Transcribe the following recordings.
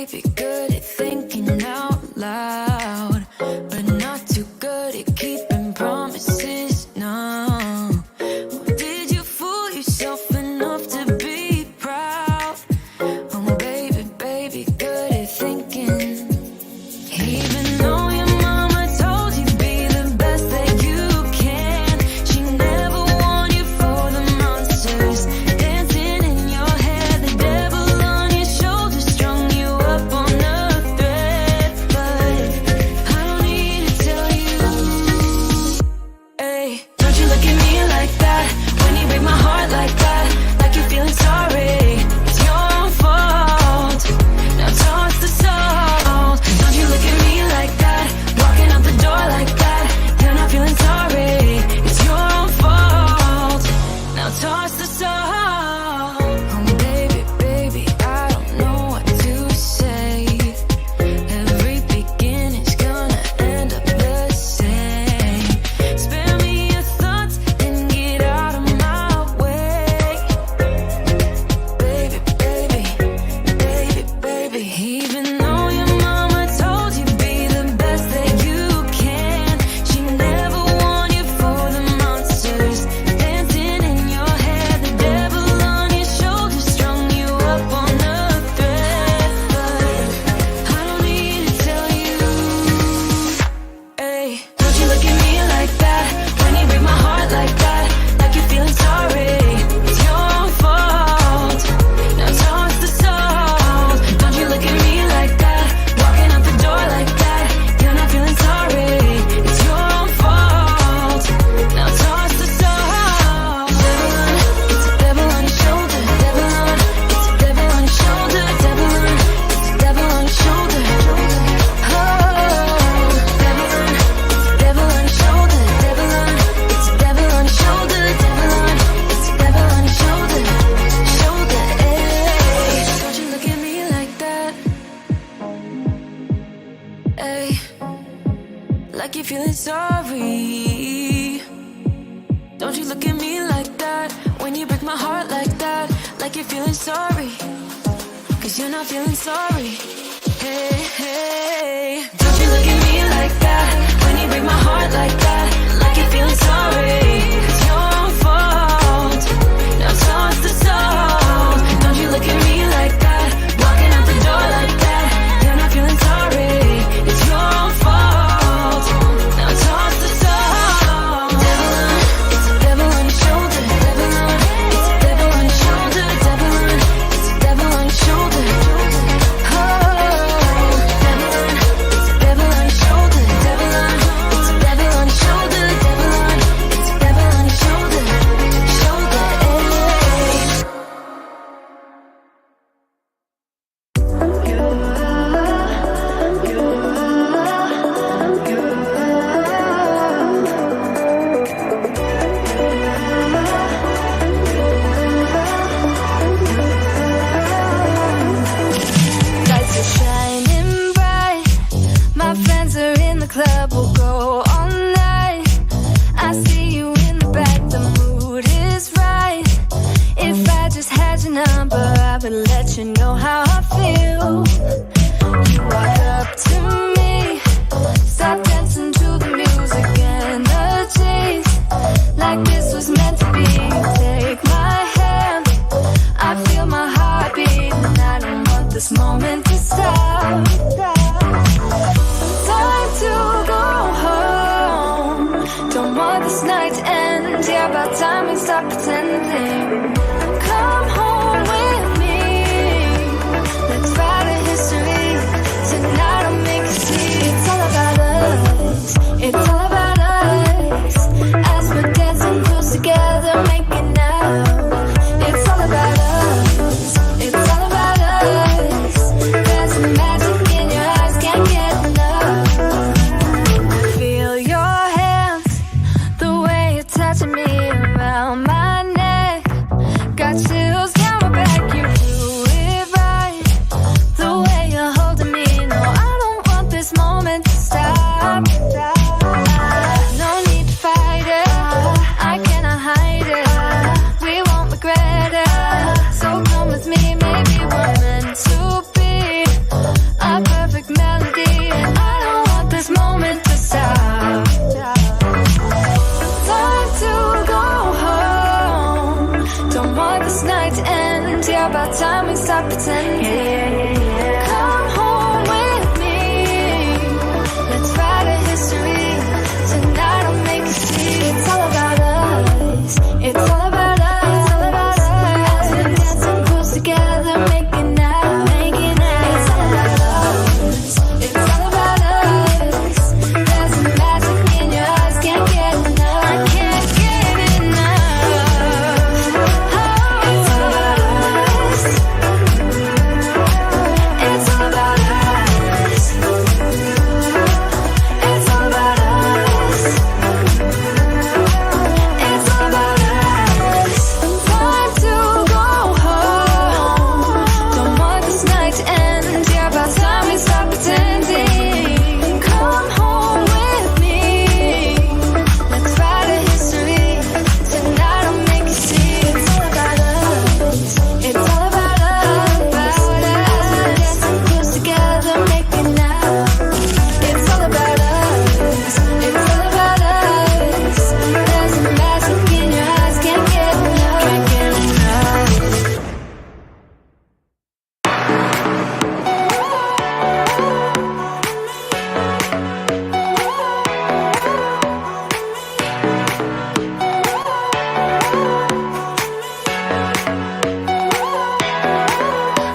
baby, good at thinking out loud, but not too good at keeping promises, no. Did you fool yourself enough to be proud? Oh baby, baby, good at thinking. Even though your mama told you be the best that you can, she never warned you for the monsters dancing in your head, the devil on your shoulder strung you up on a thread. But I don't need to tell you, hey, don't you look at me like that when you break my heart like that, like you're feeling sorry. It's your own fault. Now toss the salt. Don't you look at me like that, walking out the door like that. You're not feeling sorry. It's your own fault. Now toss the salt. Oh baby, baby, I don't know what to say. Every beginning's gonna end up the same. Spare me your thoughts and get out of my way. Baby, baby, baby, baby. Even though your mama told you be the best that you can, she never warned you for the monsters dancing in your head, the devil on your shoulder strung you up on a thread. But I don't need to tell you, hey, don't you look at me like that when you break my heart like that, like you're feeling sorry. It's your own fault. Now toss the salt. Don't you look at me like that, walking out the door like that. You're not feeling sorry. It's your own fault. Now toss the salt. It's a devil on your shoulder. Devil on, it's a devil on your shoulder. Devil on, it's a devil on your shoulder. Oh, devil on, it's a devil on your shoulder. Devil on, it's a devil on your shoulder. Devil on, it's a devil on your shoulder. Shoulder, eh? Don't you look at me like that, eh? Like you're feeling sorry. Don't you look at me like that when you break my heart like that, like you're feeling sorry. Cause you're not feeling sorry. Hey, hey. Don't you look at me like that when you break my heart like that, like you're feeling sorry. It's your own fault. Now toss the salt. Don't you look at me like that, walking out the door like that. You're not feeling sorry. It's your own fault. Now toss the salt. Devil on, it's a devil on your shoulder. Devil on, it's a devil on your shoulder. Devil on, it's a devil on your shoulder. Oh, devil on, it's a devil on your shoulder. Devil on, it's a devil on your shoulder. Devil on, it's a devil on your shoulder. Shoulder, eh? Lights are shining bright. My friends are in the club, we'll go all night. I see you in the back, the mood is right. If I just had your number, I would let you know how I feel. You walk up to me, start dancing to the music and the chase, like this was meant to be. Take my hand, I feel my heart beat, and I don't want this moment to stop. Time to go home, don't want this night to end. Yeah, about time we stop pretending. Come home with me, let's write a history. Tonight I'll make you see. It's all about us, it's all about us. As we're dancing close together, making out. It's all about us, it's all about us. There's some magic in your eyes, can't get enough. Feel your hands, the way you're touching me around my neck. stop pretending. Come home with me. Let's write a history. Tonight I'll make you see. It's all about us. It's all about us. All about us. Dancing close together, making out, making out. It's all about us. It's all about us. There's a magic in your eyes, can't get enough. I can't get enough. Oh, it's all about us. It's all about us. It's all about us. It's all about us. Time to go home. Don't want this night to end. Yeah, about time we stop pretending. Come home with me. Let's write a history. Tonight I'll make you see. It's all about us. It's all about us. Dancing close together, making out. It's all about us. It's all about us. There's a magic in your eyes, can't get enough. Can't get enough.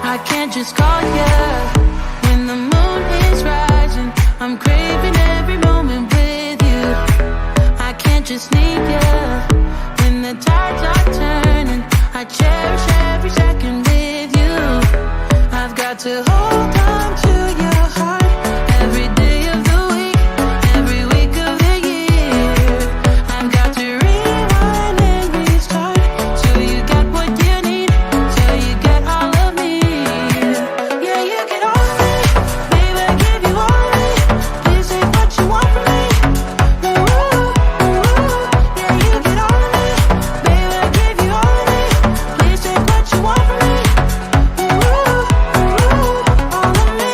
I can't just call you when the moon is rising. I'm craving every moment with you. I can't just need you when the tides are turning. I cherish every second with you. I've got to hold on to your heart every day of the week, every week of the year. I've got to rewind and restart till you get what you need, till you get all of me. Yeah, you get all of me, baby, I give you all of me. Please take what you want from me. Ooh, ooh, yeah, you get all of me, baby, I give you all of me. Please take what you want from me. Ooh, ooh, all of me.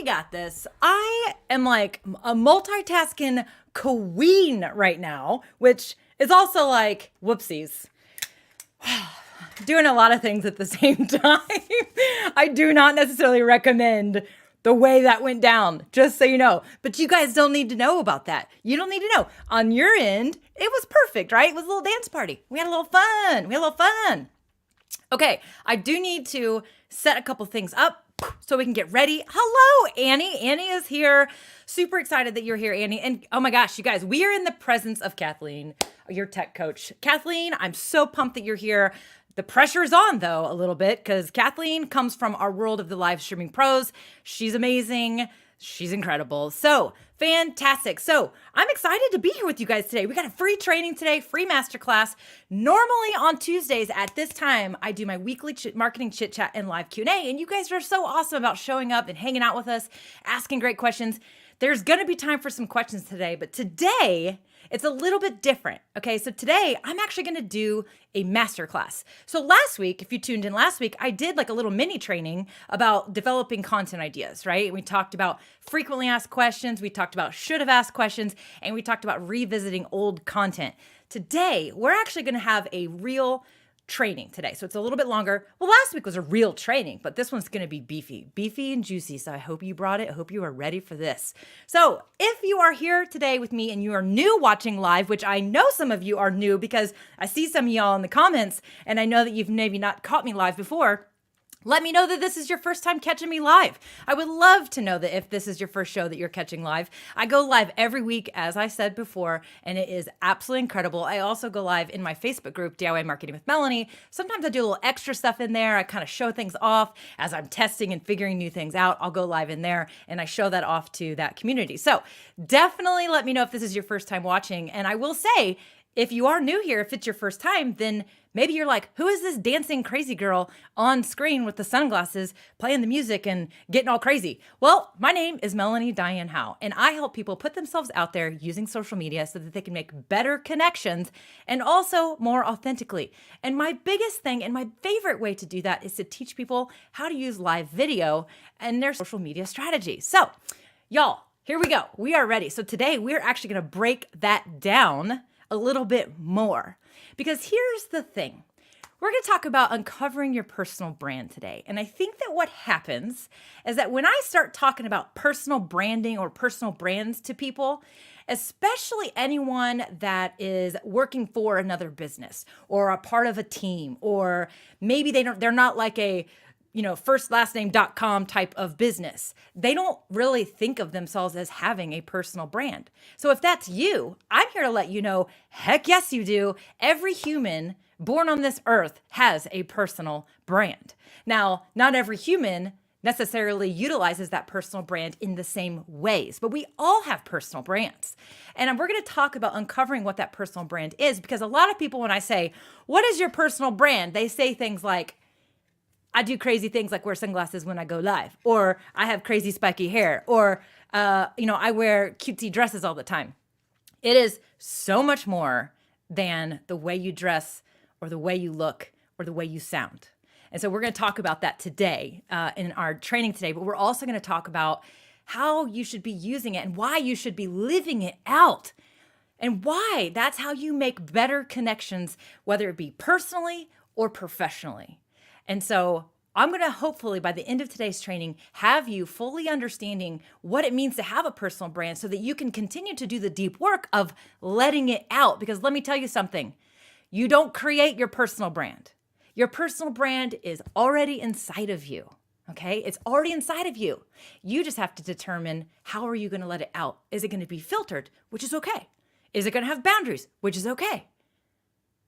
got this. I am like a multitasking queen right now, which is also like, whoopsies. Doing a lot of things at the same time. I do not necessarily recommend the way that went down, just so you know. But you guys don't need to know about that. You don't need to know. On your end, it was perfect, right? It was a little dance party. We had a little fun. Okay, I do need to set a couple things up so we can get ready. Hello, Annie. Annie is here. Super excited that you're here, Annie. And oh my gosh, you guys, we are in the presence of Kathleen, your tech coach. Kathleen, I'm so pumped that you're here. The pressure is on, though, a little bit, because Kathleen comes from our world of the live streaming pros. She's amazing. She's incredible. So fantastic. So I'm excited to be here with you guys today. We got a free training today, free masterclass. Normally on Tuesdays at this time, I do my weekly marketing chit chat and live Q&A. And you guys are so awesome about showing up and hanging out with us, asking great questions. There's going to be time for some questions today, but today it's a little bit different. Okay, so today I'm actually going to do a masterclass. So last week, if you tuned in last week, I did like a little mini training about developing content ideas, right? We talked about frequently asked questions, we talked about should have asked questions, and we talked about revisiting old content. Today, we're actually going to have a real training today. So it's a little bit longer. Well, last week was a real training, but this one's going to be beefy and juicy. So I hope you brought it. I hope you are ready for this. So if you are here today with me and you are new watching live, which I know some of you are new because I see some of y'all in the comments and I know that you've maybe not caught me live before, let me know that this is your first time catching me live. I would love to know that if this is your first show that you're catching live. I go live every week, as I said before, and it is absolutely incredible. I also go live in my Facebook group, DIY Marketing with Melanie. Sometimes I do a little extra stuff in there. I kind of show things off as I'm testing and figuring new things out. I'll go live in there and I show that off to that community. So definitely let me know if this is your first time watching. And I will say, if you are new here, if it's your first time, then maybe you're like, who is this dancing crazy girl on screen with the sunglasses playing the music and getting all crazy? Well, my name is Melanie Diane Howe, and I help people put themselves out there using social media so that they can make better connections and also more authentically. And my biggest thing and my favorite way to do that is to teach people how to use live video and their social media strategy. So, y'all, here we go. We are ready. So today we're actually going to break that down a little bit more. Because here's the thing. We're going to talk about uncovering your personal brand today. And I think that what happens is that when I start talking about personal branding or personal brands to people, especially anyone that is working for another business or a part of a team, or maybe they're not like a firstlastname.com type of business. They don't really think of themselves as having a personal brand. So if that's you, I'm here to let you know, heck yes, you do. Every human born on this earth has a personal brand. Now, not every human necessarily utilizes that personal brand in the same ways, but we all have personal brands. And we're going to talk about uncovering what that personal brand is, because a lot of people, when I say, what is your personal brand? They say things like, I do crazy things like wear sunglasses when I go live, or I have crazy spiky hair, or, I wear cutesy dresses all the time. It is so much more than the way you dress or the way you look or the way you sound. And so we're going to talk about that today in our training today, but we're also going to talk about how you should be using it and why you should be living it out and why that's how you make better connections, whether it be personally or professionally. And so I'm going to hopefully by the end of today's training have you fully understanding what it means to have a personal brand so that you can continue to do the deep work of letting it out. Because let me tell you something, you don't create your personal brand. Your personal brand is already inside of you, okay? It's already inside of you. You just have to determine how are you going to let it out? Is it going to be filtered, which is okay? Is it going to have boundaries, which is okay?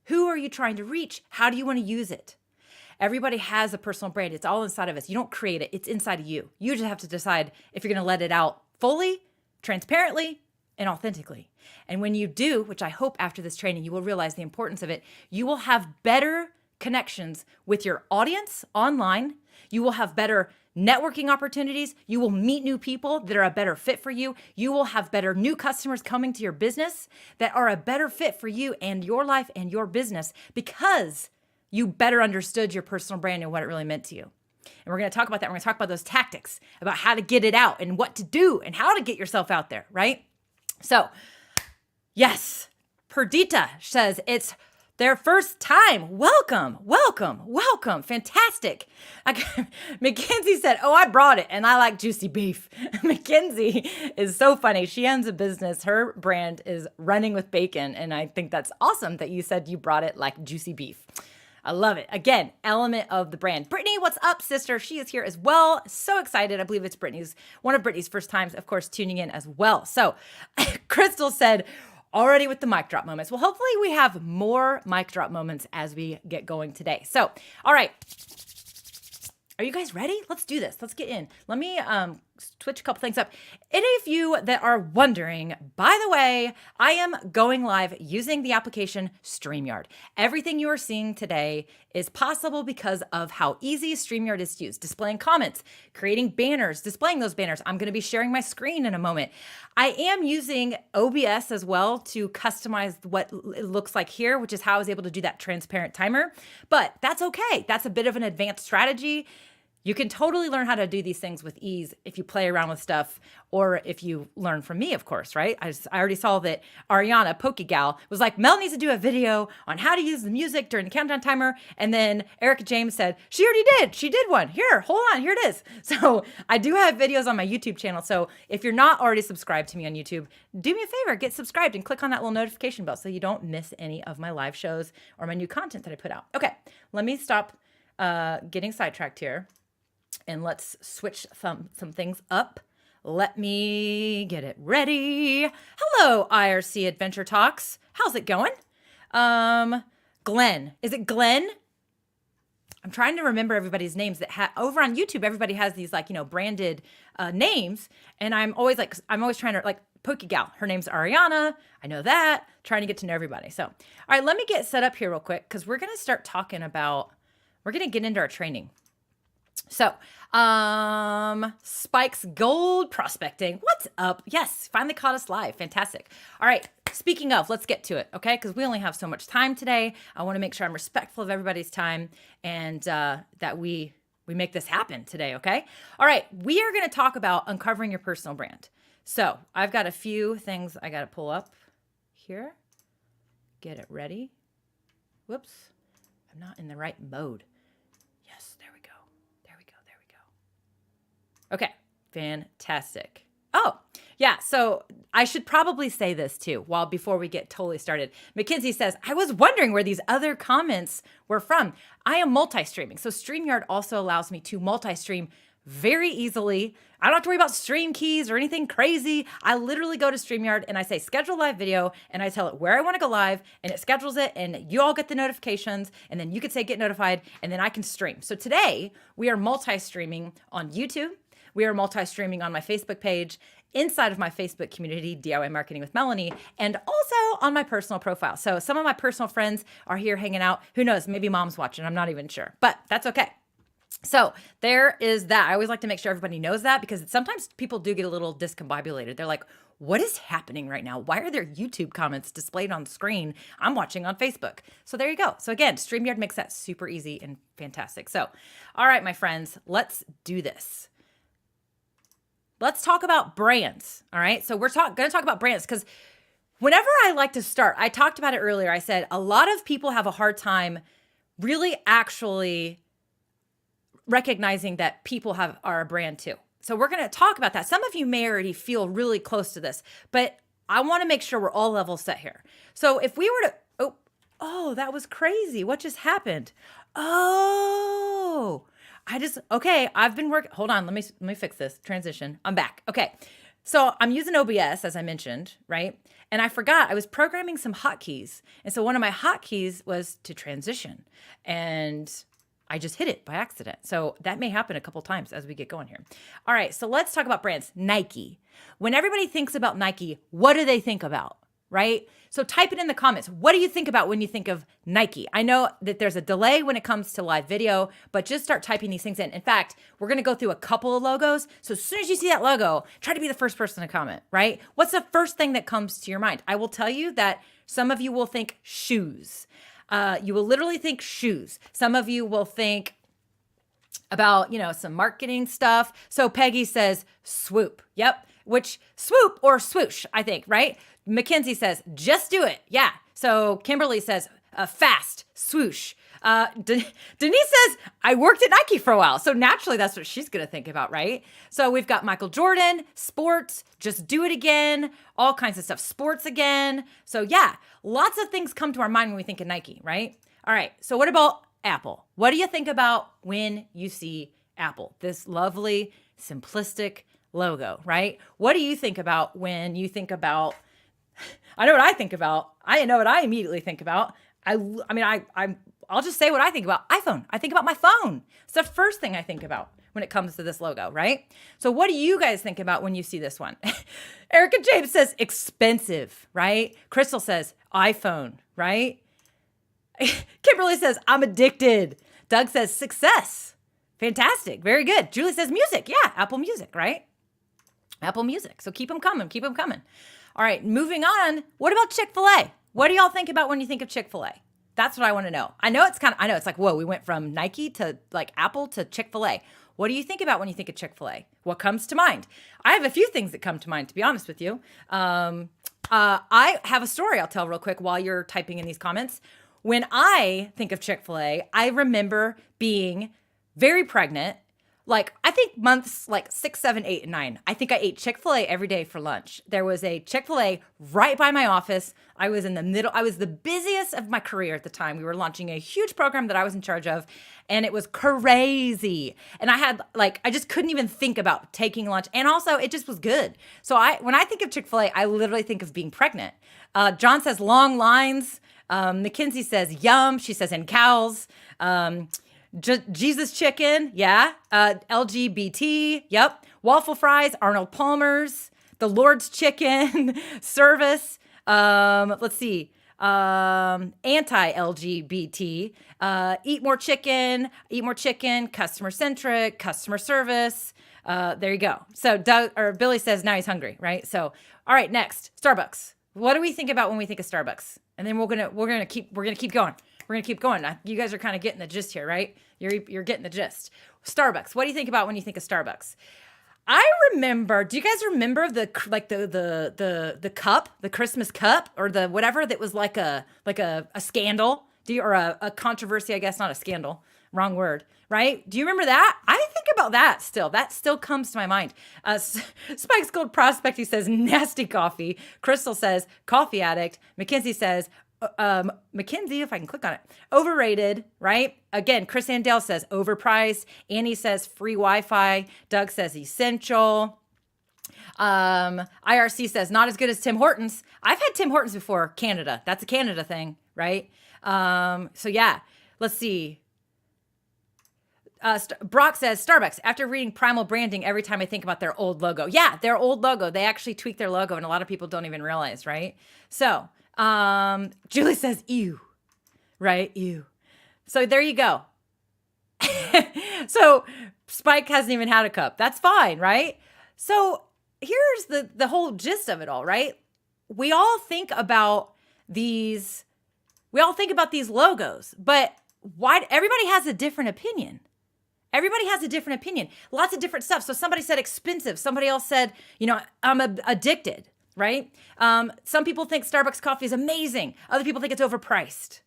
Who are you trying to reach? How do you want to use it? Everybody has a personal brand. It's all inside of us. You don't create it. It's inside of you. You just have to decide if you're going to let it out fully, transparently, and authentically. And when you do, which I hope after this training, you will realize the importance of it, you will have better connections with your audience online. You will have better networking opportunities. You will meet new people that are a better fit for you. You will have better new customers coming to your business that are a better fit for you and your life and your business because you better understood your personal brand and what it really meant to you. And we're going to talk about that. We're going to talk about those tactics, about how to get it out and what to do and how to get yourself out there, right? So, yes, Perdita says it's their first time. Welcome, welcome, welcome. Fantastic. Mackenzie said, oh, I brought it and I like juicy beef. Mackenzie is so funny. She owns a business. Her brand is Running with Bacon. And I think that's awesome that you said you brought it like juicy beef. I love it. Again, element of the brand. Brittany, what's up, sister? She is here as well. So excited. I believe it's one of Brittany's first times, of course, tuning in as well. So Crystal said, already with the mic drop moments. Well, hopefully we have more mic drop moments as we get going today. So, all right. Are you guys ready? Let's do this. Let's get in. Let me switch a couple things up. Any of you that are wondering, by the way, I am going live using the application StreamYard. Everything you are seeing today is possible because of how easy StreamYard is to use. Displaying comments, creating banners, displaying those banners. I'm going to be sharing my screen in a moment. I am using OBS as well to customize what it looks like here, which is how I was able to do that transparent timer. But that's okay. That's a bit of an advanced strategy. You can totally learn how to do these things with ease if you play around with stuff or if you learn from me, of course, right? I already saw that Ariana, Pokegal, was like, Mel needs to do a video on how to use the music during the countdown timer. And then Erica James said, she already did. She did one. Here, hold on. Here it is. So I do have videos on my YouTube channel. So if you're not already subscribed to me on YouTube, do me a favor, get subscribed and click on that little notification bell so you don't miss any of my live shows or my new content that I put out. Okay, let me stop getting sidetracked here. And let's switch some things up. Let me get it ready. Hello, IRC Adventure Talks. How's it going? Glenn. Is it Glenn? I'm trying to remember everybody's names that over on YouTube, everybody has these branded names. And I'm always trying to Pokegal. Her name's Ariana. I know that. Trying to get to know everybody. So, all right, let me get set up here real quick because we're going to start talking about, we're going to get into our training. So, Spike's Gold Prospecting. What's up? Yes, finally caught us live. Fantastic. All right. Speaking of, let's get to it, okay? Because we only have so much time today. I want to make sure I'm respectful of everybody's time and that we make this happen today, okay? All right. We are going to talk about uncovering your personal brand. So I've got a few things I got to pull up here. Get it ready. Whoops. I'm not in the right mode. Okay, fantastic. Oh, yeah, so I should probably say this too, before we get totally started. Mackenzie says, I was wondering where these other comments were from. I am multi-streaming, so StreamYard also allows me to multi-stream very easily. I don't have to worry about stream keys or anything crazy. I literally go to StreamYard and I say, schedule live video, and I tell it where I want to go live, and it schedules it, and you all get the notifications, and then you can say, get notified, and then I can stream. So today, we are multi-streaming on YouTube. We are multi-streaming on my Facebook page, inside of my Facebook community, DIY Marketing with Melanie, and also on my personal profile. So some of my personal friends are here hanging out. Who knows? Maybe mom's watching. I'm not even sure, but that's okay. So there is that. I always like to make sure everybody knows that because sometimes people do get a little discombobulated. They're like, what is happening right now? Why are there YouTube comments displayed on the screen? I'm watching on Facebook. So there you go. So again, StreamYard makes that super easy and fantastic. So, all right, my friends, let's do this. Let's talk about brands, all right? So we're going to talk about brands because whenever I like to start, I talked about it earlier. I said a lot of people have a hard time really actually recognizing that people are a brand too. So we're going to talk about that. Some of you may already feel really close to this, but I want to make sure we're all level set here. So if we were to, oh, that was crazy. What just happened? Oh, I've been working. Hold on. Let me fix this transition. I'm back. Okay. So I'm using OBS, as I mentioned, right? And I forgot I was programming some hotkeys. And so one of my hotkeys was to transition, and I just hit it by accident. So that may happen a couple times as we get going here. All right. So let's talk about brands. Nike. When everybody thinks about Nike, what do they think about? Right? So type it in the comments. What do you think about when you think of Nike? I know that there's a delay when it comes to live video, but just start typing these things in. In fact, we're going to go through a couple of logos. So as soon as you see that logo, try to be the first person to comment, right? What's the first thing that comes to your mind? I will tell you that some of you will think shoes. You will literally think shoes. Some of you will think about, some marketing stuff. So Peggy says swoop. Yep. Which swoop or swoosh, I think, right? Mackenzie says, just do it. Yeah. So Kimberly says, fast, swoosh. Denise says, I worked at Nike for a while. So naturally, that's what she's going to think about, right? So we've got Michael Jordan, sports, just do it again, all kinds of stuff, sports again. So yeah, lots of things come to our mind when we think of Nike, right? All right. So what about Apple? What do you think about when you see Apple? This lovely, simplistic logo, right? What do you think about when you think about, I know what I think about. I know what I immediately think about. I'll just say what I think about. iPhone. I think about my phone. It's the first thing I think about when it comes to this logo, right? So what do you guys think about when you see this one? Erica James says expensive, right? Crystal says iPhone, right? Kimberly says I'm addicted. Doug says success. Fantastic. Very good. Julie says music. Yeah, Apple Music, right? Apple Music. So keep them coming. Keep them coming. All right, moving on. What about Chick-fil-A? What do y'all think about when you think of Chick-fil-A? That's what I want to know. I know it's like, whoa, we went from Nike to like Apple to Chick-fil-A. What do you think about when you think of Chick-fil-A? What comes to mind? I have a few things that come to mind, to be honest with you. I have a story I'll tell real quick while you're typing in these comments. When I think of Chick-fil-A, I remember being very pregnant. Like, I think months like 6, 7, 8, and 9. I think I ate Chick-fil-A every day for lunch. There was a Chick-fil-A right by my office. I was in the middle. I was the busiest of my career at the time. We were launching a huge program that I was in charge of, and it was crazy. And I just couldn't even think about taking lunch. And also, it just was good. So when I think of Chick-fil-A, I literally think of being pregnant. John says long lines. Mackenzie says yum. She says in cows. Jesus chicken, yeah. LGBT, yep. Waffle fries, Arnold Palmer's, the Lord's chicken, service. Let's see. Anti-LGBT, eat more chicken, customer centric, customer service. There you go. So Billy says now he's hungry, right? So, all right, next, Starbucks. What do we think about when we think of Starbucks? And then we're gonna keep going. We're going to keep going. You guys are kind of getting the gist here, right? You're getting the gist. Starbucks. What do you think about when you think of Starbucks? I remember, do you guys remember the cup, the Christmas cup or the whatever that was like a scandal? Or a controversy, I guess, not a scandal. Wrong word, right? Do you remember that? I think about that still. That still comes to my mind. Spike's Gold Prospect, he says, nasty coffee. Crystal says, coffee addict. Mackenzie says, Mackenzie, if I can click on it, overrated, right? Again, Chris Andell says overpriced. Annie says free Wi-Fi. Doug says essential. IRC says not as good as Tim Hortons. I've had Tim Hortons before. Canada. That's a Canada thing, right? So yeah, let's see. Brock says Starbucks. After reading Primal Branding, every time I think about their old logo. Yeah, their old logo. They actually tweaked their logo, and a lot of people don't even realize, right? So Julie says, ew, right? Ew. So there you go. So Spike hasn't even had a cup. That's fine, right? So here's the whole gist of it all, right? We all think about these logos, but why everybody has a different opinion. Everybody has a different opinion. Lots of different stuff. So somebody said expensive. Somebody else said, I'm addicted. Right? Some people think Starbucks coffee is amazing. Other people think it's overpriced,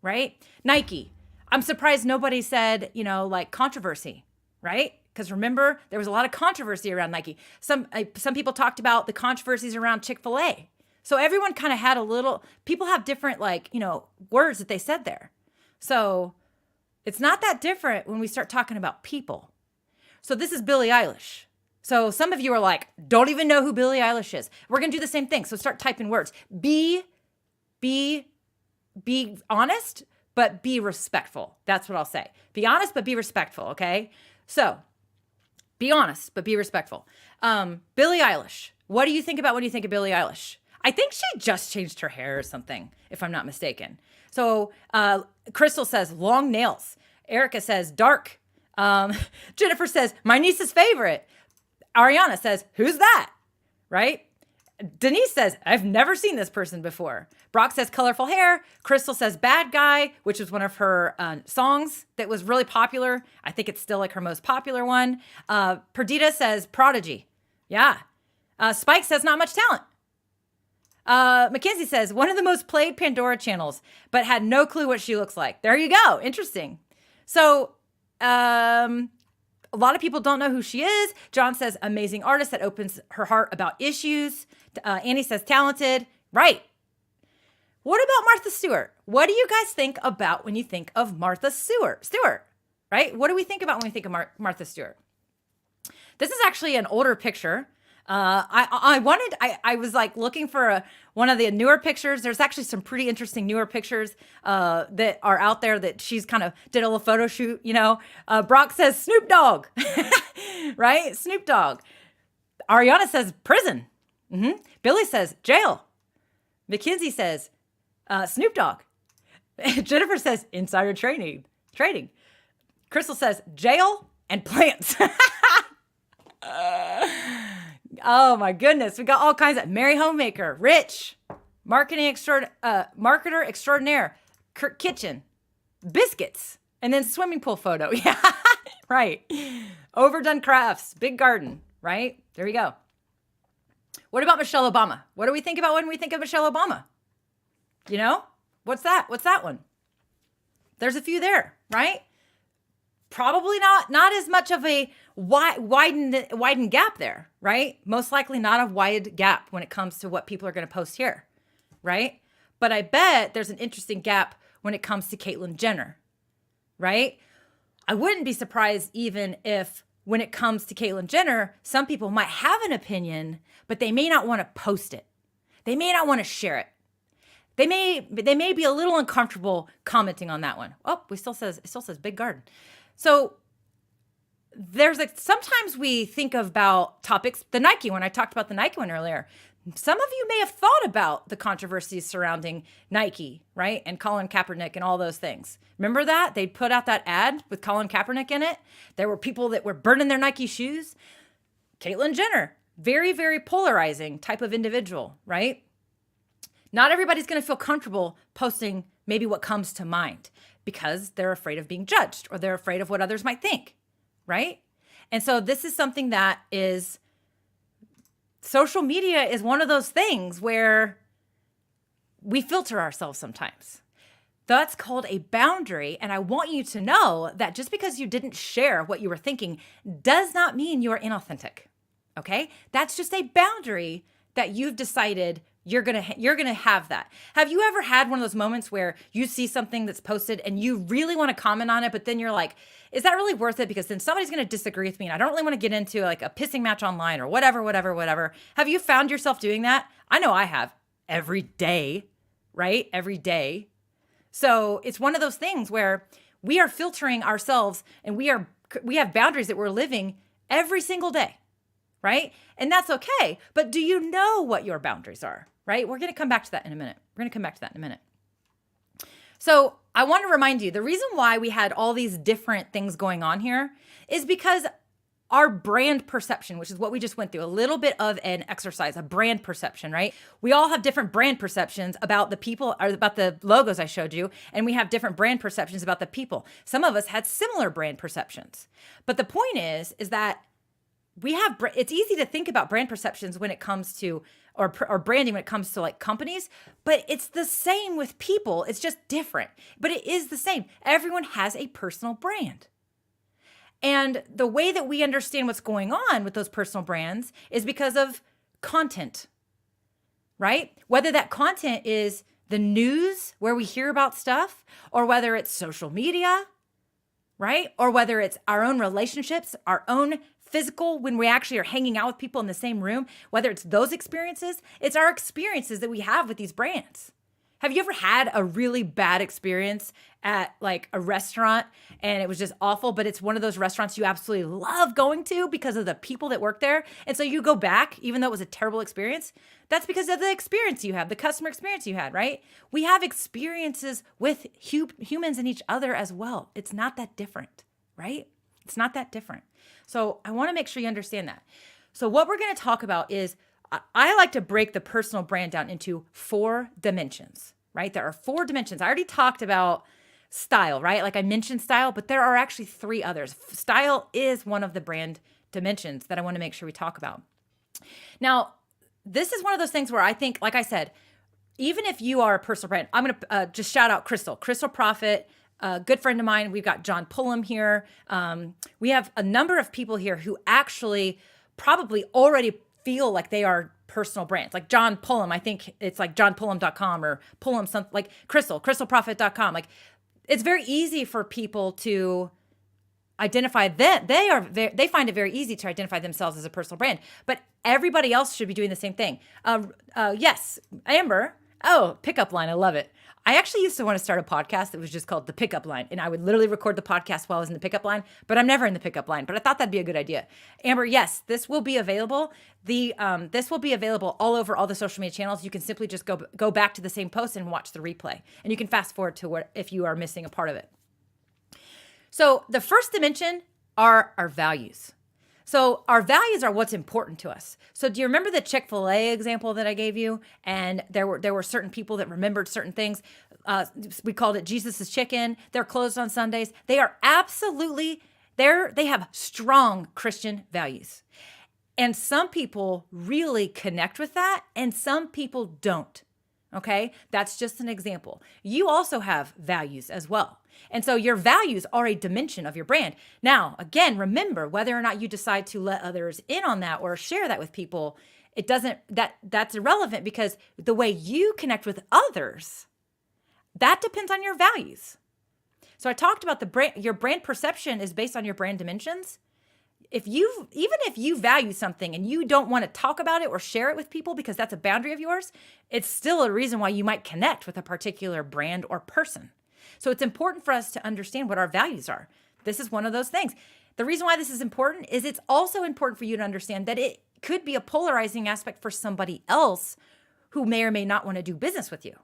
right? Nike. I'm surprised nobody said, like controversy, right? Because remember, there was a lot of controversy around Nike. Some people talked about the controversies around Chick-fil-A. So everyone kind of had people have different words that they said there. So it's not that different when we start talking about people. So this is Billie Eilish. So some of you are like, don't even know who Billie Eilish is. We're going to do the same thing. So start typing words. Be honest, but be respectful. That's what I'll say. Be honest, but be respectful, okay? So be honest, but be respectful. Billie Eilish. What do you think about when you think of Billie Eilish? I think she just changed her hair or something, if I'm not mistaken. So Crystal says long nails. Erica says dark. Jennifer says my niece's favorite. Ariana says, who's that? Right? Denise says, I've never seen this person before. Brock says colorful hair. Crystal says bad guy, which was one of her songs that was really popular. I think it's still like her most popular one. Perdita says prodigy. Yeah. Spike says not much talent. Mackenzie says one of the most played Pandora channels, but had no clue what she looks like. There you go. Interesting. So, a lot of people don't know who she is. John says amazing artist that opens her heart about issues. Annie says talented. Right. What about Martha Stewart? What do you guys think about when you think of Martha Stewart? Right? What do we think about when we think of Martha Stewart? This is actually an older picture. I was like looking for one of the newer pictures. There's actually some pretty interesting newer pictures that are out there that she's kind of did a little photo shoot, you know. Brock says Snoop Dogg, right? Snoop Dogg. Ariana says prison. Billy says jail. Mackenzie says Snoop Dogg. Jennifer says insider trading. Crystal says jail and plants. Oh my goodness. We got all kinds of Mary Homemaker, Rich, marketer extraordinaire, kitchen, biscuits, and then swimming pool photo. Yeah, right. Overdone crafts, big garden, right? There we go. What about Michelle Obama? What do we think about when we think of Michelle Obama? You know, what's that? What's that one? There's a few there, right? Probably not as much of a widened gap there, right? Most likely not a wide gap when it comes to what people are going to post here, right? But I bet there's an interesting gap when it comes to Caitlyn Jenner, right? I wouldn't be surprised even if when it comes to Caitlyn Jenner, some people might have an opinion, but they may not want to post it. They may not want to share it. They may be a little uncomfortable commenting on that one. Oh, it still says big garden. So there's like, sometimes we think about topics, the Nike one, I talked about the Nike one earlier. Some of you may have thought about the controversies surrounding Nike, right? And Colin Kaepernick and all those things. Remember that? They put out that ad with Colin Kaepernick in it. There were people that were burning their Nike shoes. Caitlyn Jenner, very, very polarizing type of individual, right? Not everybody's going to feel comfortable posting maybe what comes to mind because they're afraid of being judged or they're afraid of what others might think, right? And so this is something that is, social media is one of those things where we filter ourselves sometimes. That's called a boundary. And I want you to know that just because you didn't share what you were thinking does not mean you are inauthentic, okay? That's just a boundary that you've decided you're gonna have that. Have you ever had one of those moments where you see something that's posted and you really want to comment on it, but then you're like, is that really worth it? Because then somebody's going to disagree with me and I don't really want to get into like a pissing match online or whatever. Have you found yourself doing that? I know I have every day, right? Every day. So it's one of those things where we are filtering ourselves and we have boundaries that we're living every single day, right? And that's okay. But do you know what your boundaries are, right? We're going to come back to that in a minute. So I want to remind you, the reason why we had all these different things going on here is because our brand perception, which is what we just went through, a little bit of an exercise, a brand perception, right? We all have different brand perceptions about the people or about the logos I showed you, and we have different brand perceptions about the people. Some of us had similar brand perceptions. But the point is that it's easy to think about brand perceptions when it comes to, or branding when it comes to like companies, but it's the same with people. It's just different, but it is the same. Everyone has a personal brand. And the way that we understand what's going on with those personal brands is because of content, right? Whether that content is the news where we hear about stuff, or whether it's social media, right? Or whether it's our own relationships, our own physical, when we actually are hanging out with people in the same room, whether it's those experiences, it's our experiences that we have with these brands. Have you ever had a really bad experience at like a restaurant and it was just awful, but it's one of those restaurants you absolutely love going to because of the people that work there? And so you go back, even though it was a terrible experience. That's because of the experience you have, the customer experience you had, right? We have experiences with humans and each other as well. It's not that different, right? It's not that different. So I want to make sure you understand that. So what we're going to talk about is I like to break the personal brand down into 4 dimensions, right? There are 4 dimensions. I already talked about style, right? Like I mentioned style, but there are actually 3 others. Style is one of the brand dimensions that I want to make sure we talk about. Now, this is one of those things where I think, like I said, even if you are a personal brand, I'm going to just shout out Crystal Profit, a good friend of mine. We've got John Pullum here. We have a number of people here who actually probably already feel like they are personal brands. Like John Pullum, I think it's like johnpullum.com or Pullum something, like crystalprofit.com. Like it's very easy for people to identify that they find it very easy to identify themselves as a personal brand, but everybody else should be doing the same thing. Yes, Amber. Oh, pickup line. I love it. I actually used to want to start a podcast that was just called The Pickup Line, and I would literally record the podcast while I was in the pickup line, but I'm never in the pickup line, but I thought that'd be a good idea. Amber, yes, this will be available. This will be available all over all the social media channels. You can simply just go back to the same post and watch the replay, and you can fast forward to where if you are missing a part of it. So the first dimension are our values. So our values are what's important to us. So do you remember the Chick-fil-A example that I gave you? And there were certain people that remembered certain things. We called it Jesus' Chicken. They're closed on Sundays. They are absolutely, they have strong Christian values. And some people really connect with that and some people don't. Okay? That's just an example. You also have values as well. And so your values are a dimension of your brand. Now, again, remember, whether or not you decide to let others in on that or share that with people, that's irrelevant because the way you connect with others, that depends on your values. So I talked about your brand perception is based on your brand dimensions. Even if you value something and you don't want to talk about it or share it with people because that's a boundary of yours, it's still a reason why you might connect with a particular brand or person. So it's important for us to understand what our values are. This is one of those things. The reason why this is important is it's also important for you to understand that it could be a polarizing aspect for somebody else who may or may not want to do business with you,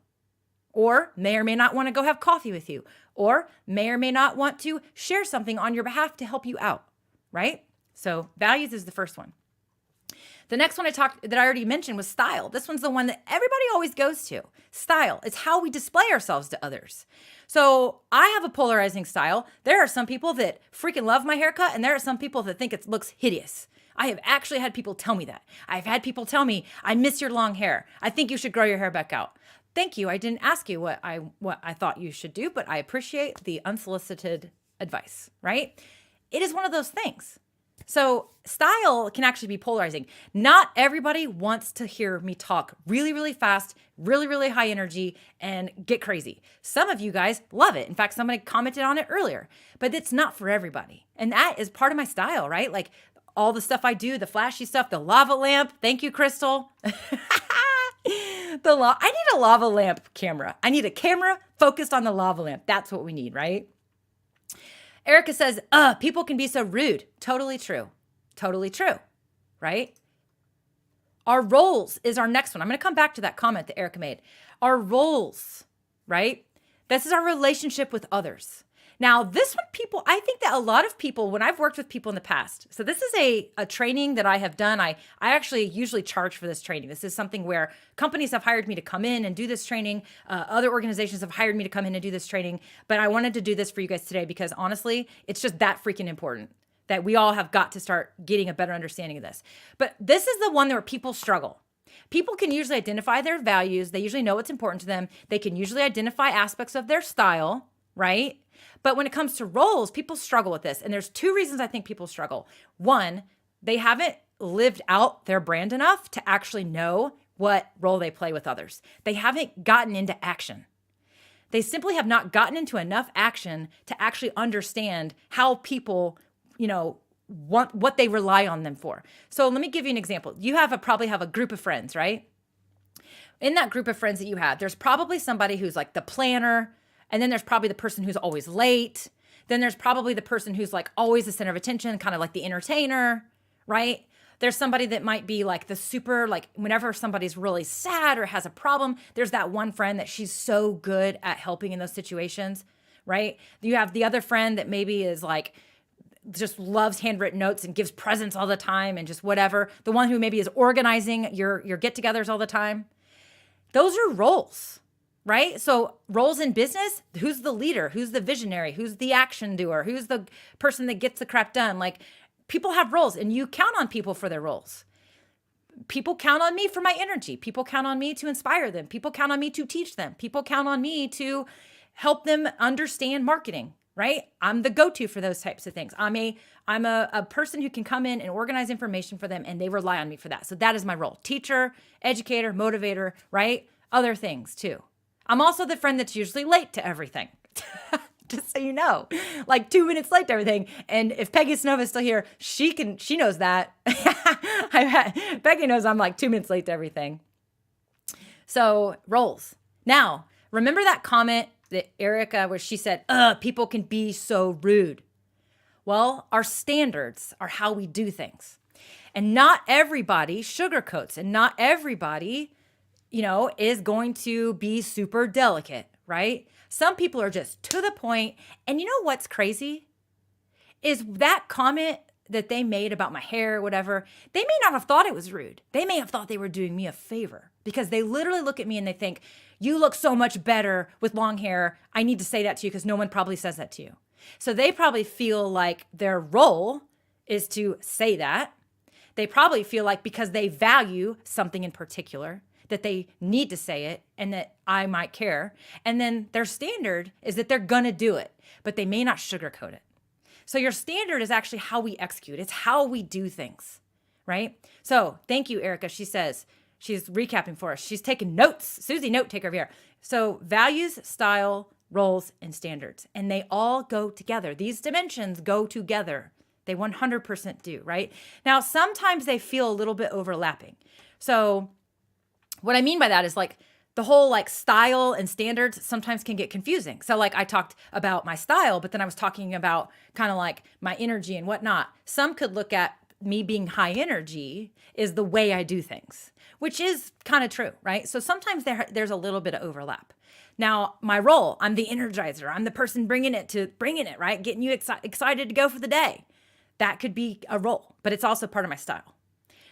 or may or may not want to go have coffee with you, or may or may not want to share something on your behalf to help you out, right? So values is the first one. The next one that I already mentioned was style. This one's the one that everybody always goes to. Style. It's how we display ourselves to others. So I have a polarizing style. There are some people that freaking love my haircut, and there are some people that think it looks hideous. I have actually had people tell me that. I've had people tell me, I miss your long hair. I think you should grow your hair back out. Thank you. I didn't ask you what I thought you should do, but I appreciate the unsolicited advice, right? It is one of those things. So style can actually be polarizing. Not everybody wants to hear me talk really, really fast, really, really high energy, and get crazy. Some of you guys love it. In fact, somebody commented on it earlier, but it's not for everybody. And that is part of my style, right? Like all the stuff I do, the flashy stuff, the lava lamp. Thank you, Crystal. I need a lava lamp camera. I need a camera focused on the lava lamp. That's what we need, right? Erica says, people can be so rude. Totally true. Totally true, right? Our roles is our next one. I'm going to come back to that comment that Erica made. Our roles, right? This is our relationship with others. Now, this one, I think that a lot of people, when I've worked with people in the past, so this is a training that I have done. I actually usually charge for this training. This is something where companies have hired me to come in and do this training. Other organizations have hired me to come in and do this training. But I wanted to do this for you guys today because honestly, it's just that freaking important that we all have got to start getting a better understanding of this. But this is the one where people struggle. People can usually identify their values. They usually know what's important to them. They can usually identify aspects of their style, right? But when it comes to roles, people struggle with this. And there's 2 reasons I think people struggle. One, they haven't lived out their brand enough to actually know what role they play with others. They haven't gotten into action. They simply have not gotten into enough action to actually understand how people, want what they rely on them for. So let me give you an example. You probably have a group of friends, right? In that group of friends that you have, there's probably somebody who's like the planner. And then there's probably the person who's always late. Then there's probably the person who's like always the center of attention, kind of like the entertainer, right? There's somebody that might be like the super, like whenever somebody's really sad or has a problem, there's that one friend that she's so good at helping in those situations, right? You have the other friend that maybe is like just loves handwritten notes and gives presents all the time and just whatever. The one who maybe is organizing your get-togethers all the time. Those are roles, right? So roles in business, who's the leader? Who's the visionary? Who's the action doer? Who's the person that gets the crap done? Like, people have roles, and you count on people for their roles. People count on me for my energy. People count on me to inspire them. People count on me to teach them. People count on me to help them understand marketing, right? I'm the go-to for those types of things. I'm a person who can come in and organize information for them, and they rely on me for that. So that is my role. Teacher, educator, motivator, right? Other things too. I'm also the friend that's usually late to everything. Just so you know, like 2 minutes late to everything. And if Peggy Snova is still here, she knows that. Peggy knows I'm like 2 minutes late to everything. So roles. Now, remember that comment that Erica, where she said, people can be so rude. Well, our standards are how we do things. And not everybody sugarcoats, and not everybody, is going to be super delicate, right? Some people are just to the point. And you know what's crazy? Is that comment that they made about my hair or whatever, they may not have thought it was rude. They may have thought they were doing me a favor, because they literally look at me and they think, you look so much better with long hair. I need to say that to you because no one probably says that to you. So they probably feel like their role is to say that. They probably feel like because they value something in particular, that they need to say it and that I might care. And then their standard is that they're gonna do it, but they may not sugarcoat it. So your standard is actually how we execute. It's how we do things, right? So thank you, Erica. She says, she's recapping for us. She's taking notes. Susie, note taker over here. So values, style, roles, and standards. And they all go together. These dimensions go together. They 100% do, right? Now, sometimes they feel a little bit overlapping. So what I mean by that is like the whole like style and standards sometimes can get confusing. So like I talked about my style, but then I was talking about kind of like my energy and whatnot. Some could look at me being high energy is the way I do things, which is kind of true, right? So sometimes there's a little bit of overlap. Now, my role, I'm the energizer. I'm the person bringing it, right? Getting you excited to go for the day. That could be a role, but it's also part of my style.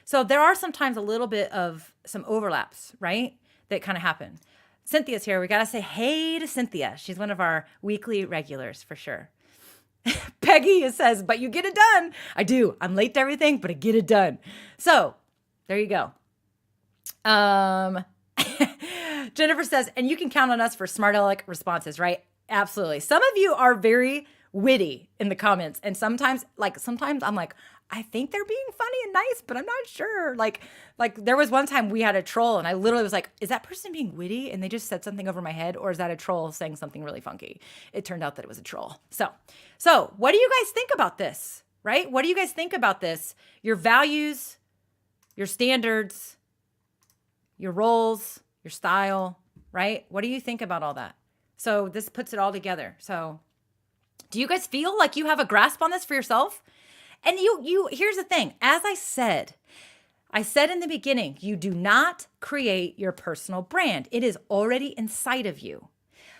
So there are sometimes a little bit of some overlaps, right? That kind of happen. Cynthia's here. We got to say hey to Cynthia. She's one of our weekly regulars for sure. Peggy says, but you get it done. I do. I'm late to everything, but I get it done. So there you go. Jennifer says, and you can count on us for smart aleck responses, right? Absolutely. Some of you are very witty in the comments. And sometimes I'm like, I think they're being funny and nice, but I'm not sure. Like there was one time we had a troll and I literally was like, is that person being witty? And they just said something over my head, or is that a troll saying something really funky? It turned out that it was a troll. So what do you guys think about this, right? What do you guys think about this? Your values, your standards, your roles, your style, right? What do you think about all that? So this puts it all together. So do you guys feel like you have a grasp on this for yourself? And you here's the thing. As I said in the beginning, you do not create your personal brand. It is already inside of you.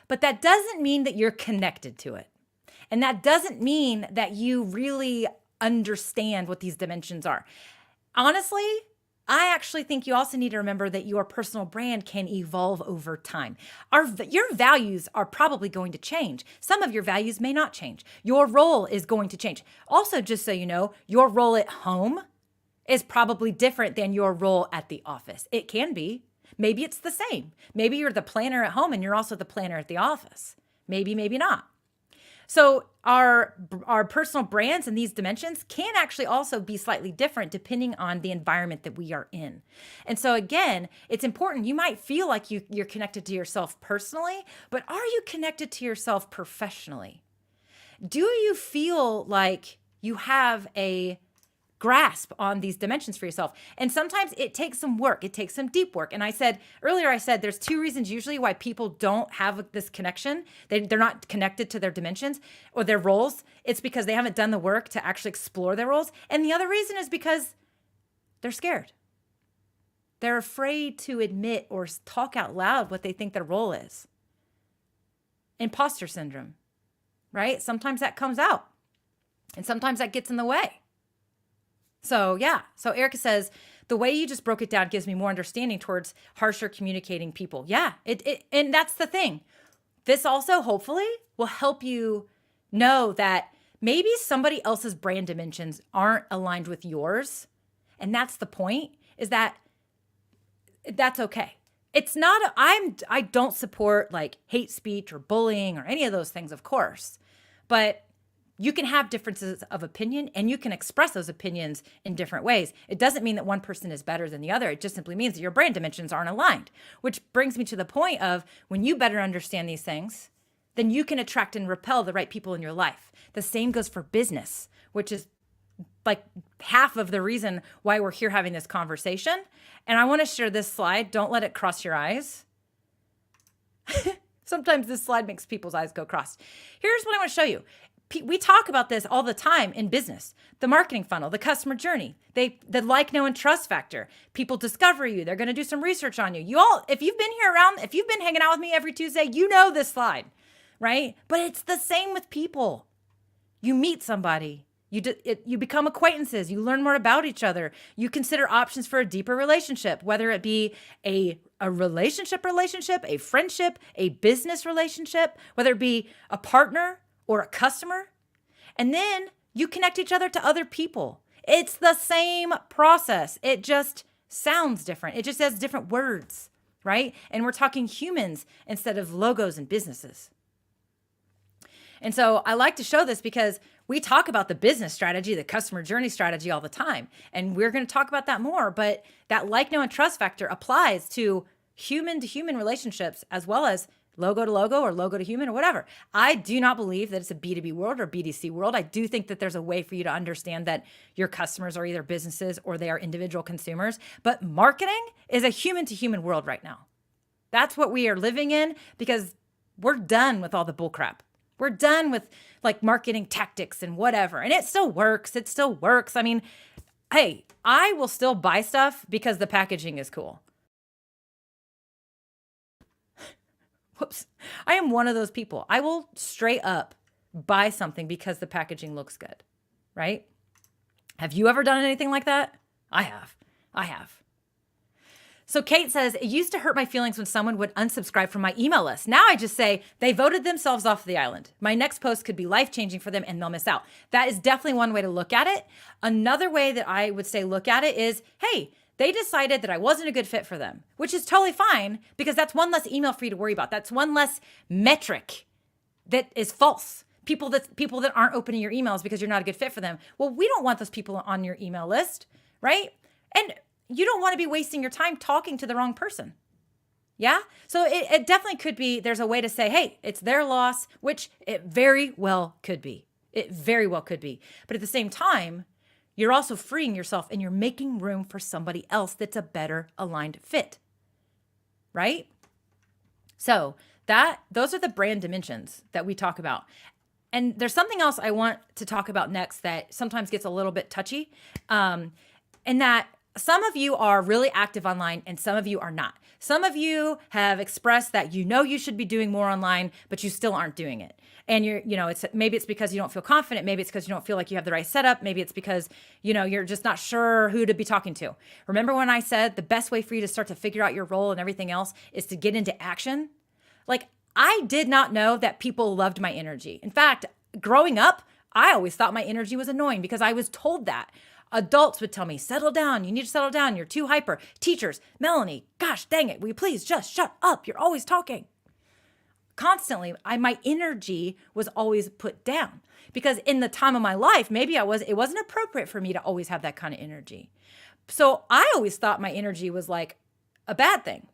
But that doesn't mean that you're connected to it. And that doesn't mean that you really understand what these dimensions are. Honestly, I actually think you also need to remember that your personal brand can evolve over time. Your values are probably going to change. Some of your values may not change. Your role is going to change. Also, just so you know, your role at home is probably different than your role at the office. It can be. Maybe it's the same. Maybe you're the planner at home and you're also the planner at the office. Maybe not. So our personal brands in these dimensions can actually also be slightly different depending on the environment that we are in. And so again, it's important. You might feel like you're connected to yourself personally, but are you connected to yourself professionally? Do you feel like you have a grasp on these dimensions for yourself? And sometimes it takes some work. It takes some deep work. And I said earlier, there's two reasons usually why people don't have this connection. They're not connected to their dimensions or their roles. It's because they haven't done the work to actually explore their roles. And the other reason is because they're scared. They're afraid to admit or talk out loud what they think their role is. Imposter syndrome, right? Sometimes that comes out. And sometimes that gets in the way. So yeah. So Erica says, the way you just broke it down gives me more understanding towards harsher communicating people. Yeah. And that's the thing. This also hopefully will help you know that maybe somebody else's brand dimensions aren't aligned with yours. And that's the point, is that that's okay. It's not, I don't support like hate speech or bullying or any of those things, of course. But you can have differences of opinion and you can express those opinions in different ways. It doesn't mean that one person is better than the other. It just simply means that your brand dimensions aren't aligned, which brings me to the point of when you better understand these things, then you can attract and repel the right people in your life. The same goes for business, which is like half of the reason why we're here having this conversation. And I want to share this slide. Don't let it cross your eyes. Sometimes this slide makes people's eyes go cross. Here's what I want to show you. We talk about this all the time in business. The marketing funnel, the customer journey, the like, know, and trust factor. People discover you. They're going to do some research on you. You all, if you've been here around, if you've been hanging out with me every Tuesday, you know this slide, right? But it's the same with people. You meet somebody. You become acquaintances. You learn more about each other. You consider options for a deeper relationship, whether it be a relationship, a friendship, a business relationship, whether it be a partner or a customer. And then you connect each other to other people. It's the same process. It just sounds different. It just has different words, right? And we're talking humans instead of logos and businesses. And so I like to show this because we talk about the business strategy, the customer journey strategy all the time. And we're going to talk about that more. But that like, know, and trust factor applies to human relationships as well as logo to logo or logo to human or whatever. I do not believe that it's a B2B world or BDC world. I do think that there's a way for you to understand that your customers are either businesses or they are individual consumers. But marketing is a human to human world right now. That's what we are living in because we're done with all the bullcrap. We're done with like marketing tactics and whatever. And it still works. It still works. I mean, hey, I will still buy stuff because the packaging is cool. Whoops. I am one of those people. I will straight up buy something because the packaging looks good, right? Have you ever done anything like that? I have. So Kate says, it used to hurt my feelings when someone would unsubscribe from my email list. Now I just say they voted themselves off the island. My next post could be life-changing for them and they'll miss out. That is definitely one way to look at it. Another way that I would say look at it is, hey, they decided that I wasn't a good fit for them, which is totally fine because that's one less email for you to worry about. That's one less metric that is false. People that aren't opening your emails because you're not a good fit for them. Well, we don't want those people on your email list, right? And you don't want to be wasting your time talking to the wrong person. Yeah? So it definitely could be, there's a way to say, hey, it's their loss, which it very well could be. It very well could be. But at the same time, you're also freeing yourself and you're making room for somebody else that's a better aligned fit. Right? So those are the brand dimensions that we talk about. And there's something else I want to talk about next that sometimes gets a little bit touchy. And that some of you are really active online and some of you are not. Some of you have expressed that you should be doing more online, but you still aren't doing it. And maybe it's because you don't feel confident. Maybe it's because you don't feel like you have the right setup. Maybe it's because, you're just not sure who to be talking to. Remember when I said the best way for you to start to figure out your role and everything else is to get into action? Like, I did not know that people loved my energy. In fact, growing up, I always thought my energy was annoying because I was told that. Adults would tell me, settle down. You need to settle down. You're too hyper. Teachers, Melanie, gosh dang it. Will you please just shut up? You're always talking. Constantly, my energy was always put down because in the time of my life, maybe it wasn't appropriate for me to always have that kind of energy. So I always thought my energy was like a bad thing,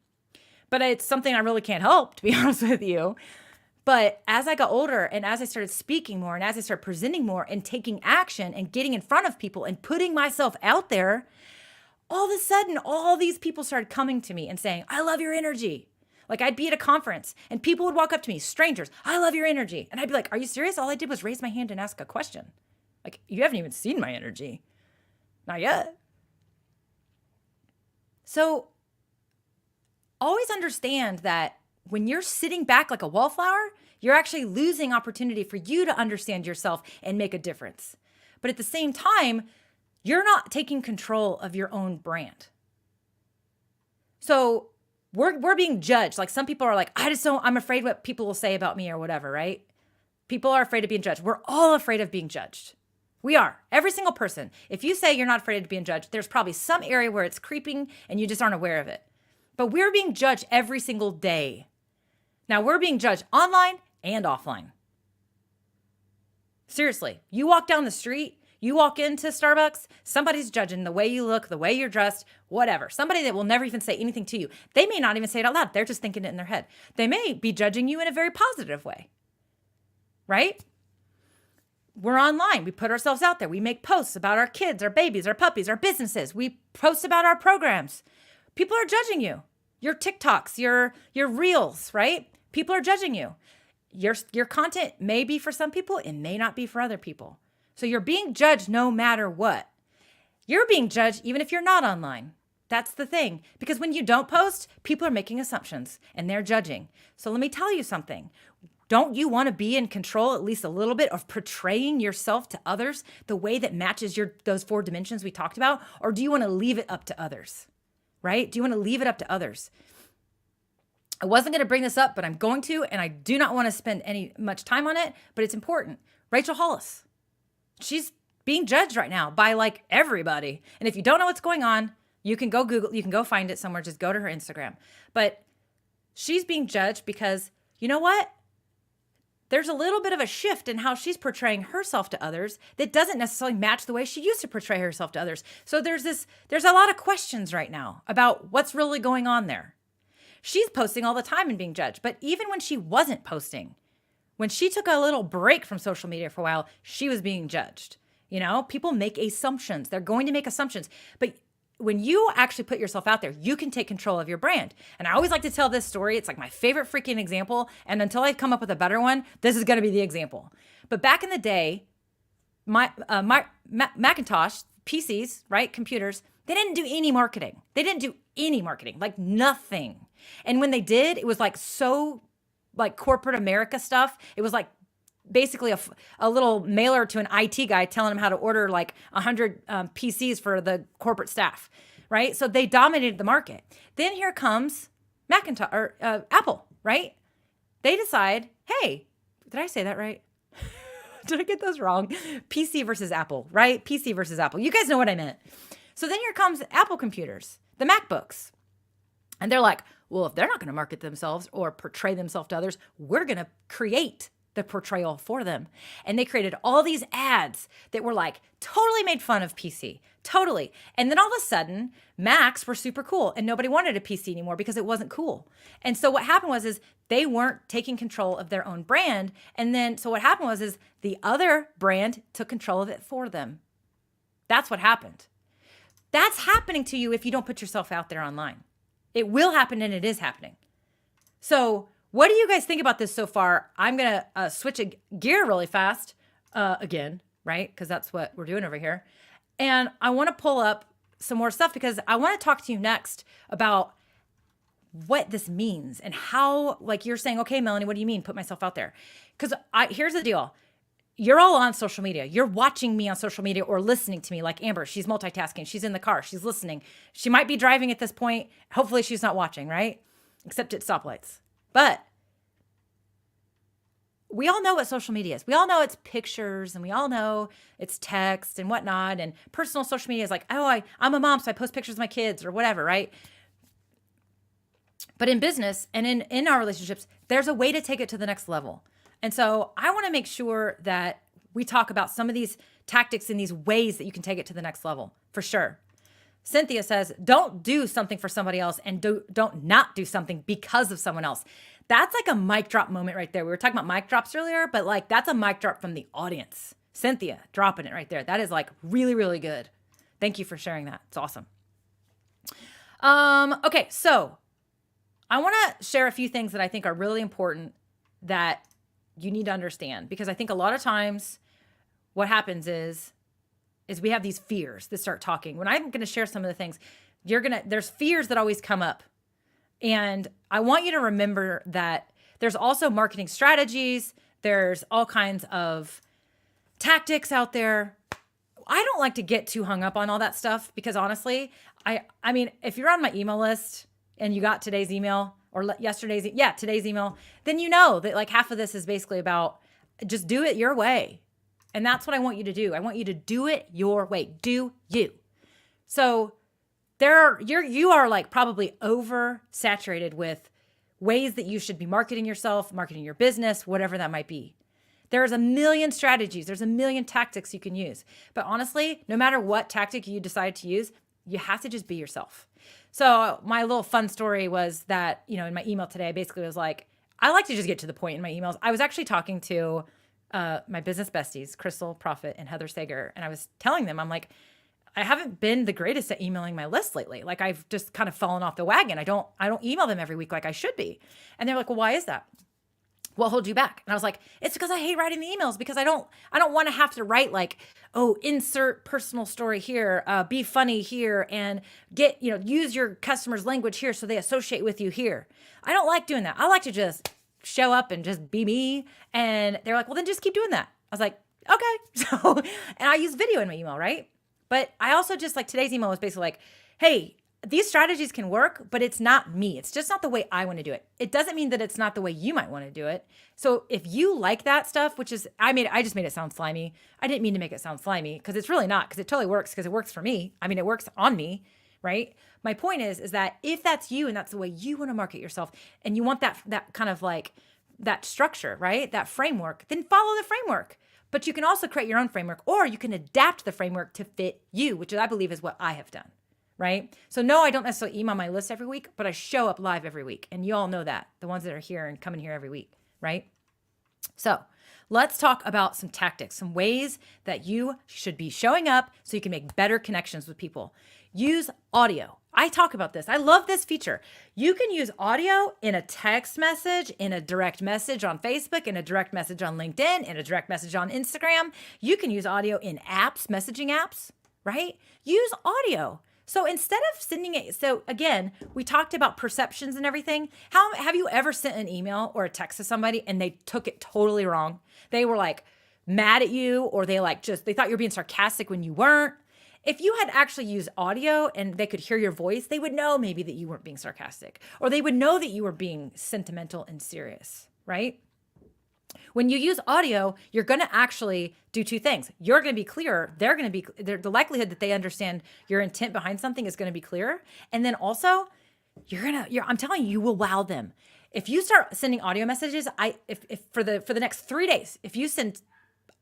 but it's something I really can't help, to be honest with you. But as I got older and as I started speaking more and as I started presenting more and taking action and getting in front of people and putting myself out there, all of a sudden, all these people started coming to me and saying, I love your energy. Like I'd be at a conference and people would walk up to me, strangers, I love your energy. And I'd be like, are you serious? All I did was raise my hand and ask a question. Like, you haven't even seen my energy. Not yet. So always understand that when you're sitting back like a wallflower, you're actually losing opportunity for you to understand yourself and make a difference. But at the same time, you're not taking control of your own brand. So we're being judged. Like some people are like, I'm afraid what people will say about me or whatever, right? People are afraid of being judged. We're all afraid of being judged. We are. Every single person. If you say you're not afraid of being judged, there's probably some area where it's creeping and you just aren't aware of it. But we're being judged every single day. Now we're being judged online and offline. Seriously, you walk down the street, you walk into Starbucks, somebody's judging the way you look, the way you're dressed, whatever. Somebody that will never even say anything to you. They may not even say it out loud. They're just thinking it in their head. They may be judging you in a very positive way, right? We're online. We put ourselves out there. We make posts about our kids, our babies, our puppies, our businesses. We post about our programs. People are judging you. Your TikToks, your reels, right? People are judging you. Your content may be for some people, it may not be for other people. So you're being judged no matter what. You're being judged even if you're not online. That's the thing. Because when you don't post, people are making assumptions and they're judging. So let me tell you something. Don't you want to be in control at least a little bit of portraying yourself to others the way that matches those 4 dimensions we talked about? Or do you want to leave it up to others, right? Do you want to leave it up to others? I wasn't going to bring this up, but I'm going to, and I do not want to spend much time on it, but it's important. Rachel Hollis, she's being judged right now by like everybody. And if you don't know what's going on, you can go Google, you can go find it somewhere, just go to her Instagram. But she's being judged because, you know what? There's a little bit of a shift in how she's portraying herself to others that doesn't necessarily match the way she used to portray herself to others. So there's a lot of questions right now about what's really going on there. She's posting all the time and being judged. But even when she wasn't posting, when she took a little break from social media for a while, she was being judged. You know, people make assumptions. They're going to make assumptions. But when you actually put yourself out there, you can take control of your brand. And I always like to tell this story. It's like my favorite freaking example. And until I come up with a better one, this is going to be the example. But back in the day, my Macintosh, PCs, right, computers, they didn't do any marketing. They didn't do any marketing, like nothing. And when they did, it was like so like corporate America stuff. It was like basically a little mailer to an IT guy telling him how to order like 100 PCs for the corporate staff, right? So they dominated the market. Then here comes Macintosh or Apple, right? They decide, hey, did I say that right? Did I get those wrong? PC versus Apple, right? PC versus Apple. You guys know what I meant. So then here comes Apple computers, the MacBooks. And they're like, well, if they're not going to market themselves or portray themselves to others, we're going to create the portrayal for them. And they created all these ads that were like totally made fun of PC, totally. And then all of a sudden, Macs were super cool and nobody wanted a PC anymore because it wasn't cool. And so what happened was they weren't taking control of their own brand. And then, so what happened was the other brand took control of it for them. That's what happened. That's happening to you if you don't put yourself out there online. It will happen and it is happening. So what do you guys think about this so far? I'm going to switch a gear really fast again, right? Because that's what we're doing over here. And I want to pull up some more stuff because I want to talk to you next about what this means and how, like you're saying, okay, Melanie, what do you mean put myself out there? Because here's the deal. You're all on social media. You're watching me on social media or listening to me like Amber. She's multitasking. She's in the car. She's listening. She might be driving at this point. Hopefully she's not watching, right? Except at stoplights. But we all know what social media is. We all know it's pictures and we all know it's text and whatnot. And personal social media is like, oh, I'm a mom, so I post pictures of my kids or whatever, right? But in business and in our relationships, there's a way to take it to the next level. And so I want to make sure that we talk about some of these tactics and these ways that you can take it to the next level, for sure. Cynthia says, don't do something for somebody else and don't not do something because of someone else. That's like a mic drop moment right there. We were talking about mic drops earlier, but like that's a mic drop from the audience. Cynthia dropping it right there. That is like really, really good. Thank you for sharing that. It's awesome. Okay, so I want to share a few things that I think are really important that you need to understand, because I think a lot of times what happens is we have these fears that start talking. When I'm going to share some of the things, there's fears that always come up. And I want you to remember that there's also marketing strategies. There's all kinds of tactics out there. I don't like to get too hung up on all that stuff because honestly, I mean, if you're on my email list and you got today's email or today's email, then you know that like half of this is basically about just do it your way. And that's what I want you to do. I want you to do it your way. Do you. So you are like probably oversaturated with ways that you should be marketing yourself, marketing your business, whatever that might be. There's a million strategies. There's a million tactics you can use. But honestly, no matter what tactic you decide to use, you have to just be yourself. So my little fun story was that, in my email today, I basically was like, I like to just get to the point in my emails. I was actually talking to my business besties, Crystal Profit and Heather Sager, and I was telling them, I'm like, I haven't been the greatest at emailing my list lately. Like I've just kind of fallen off the wagon. I don't email them every week like I should be. And they're like, well, why is that? What holds you back? And I was like, it's because I hate writing the emails because I don't want to have to write like, oh, insert personal story here, be funny here, and use your customer's language here so they associate with you here. I don't like doing that. I like to just show up and just be me. And they're like, well, then just keep doing that. I was like, okay. So, and I use video in my email, right? But I also just like today's email was basically like, hey, these strategies can work, but it's not me. It's just not the way I want to do it. It doesn't mean that it's not the way you might want to do it. So if you like that stuff, which is, I just made it sound slimy. I didn't mean to make it sound slimy because it's really not, because it totally works, because it works for me. I mean, it works on me, right? My point is that if that's you and that's the way you want to market yourself and you want that kind of like that structure, right? That framework, then follow the framework. But you can also create your own framework, or you can adapt the framework to fit you, which I believe is what I have done. Right? So no, I don't necessarily email my list every week, but I show up live every week. And you all know that, the ones that are here and coming here every week, right? So let's talk about some tactics, some ways that you should be showing up so you can make better connections with people. Use audio. I talk about this. I love this feature. You can use audio in a text message, in a direct message on Facebook, in a direct message on LinkedIn, in a direct message on Instagram. You can use audio in apps, messaging apps, right? Use audio. So instead of sending it, so again, we talked about perceptions and everything. How have you ever sent an email or a text to somebody and they took it totally wrong? They were like mad at you, or they thought you were being sarcastic when you weren't. If you had actually used audio and they could hear your voice, they would know maybe that you weren't being sarcastic, or they would know that you were being sentimental and serious, right? When you use audio, you're going to actually do two things. You're going to be clearer. The likelihood that they understand your intent behind something is going to be clearer. And then also, I'm telling you, you will wow them. If you start sending audio messages, if for the next 3 days, if you send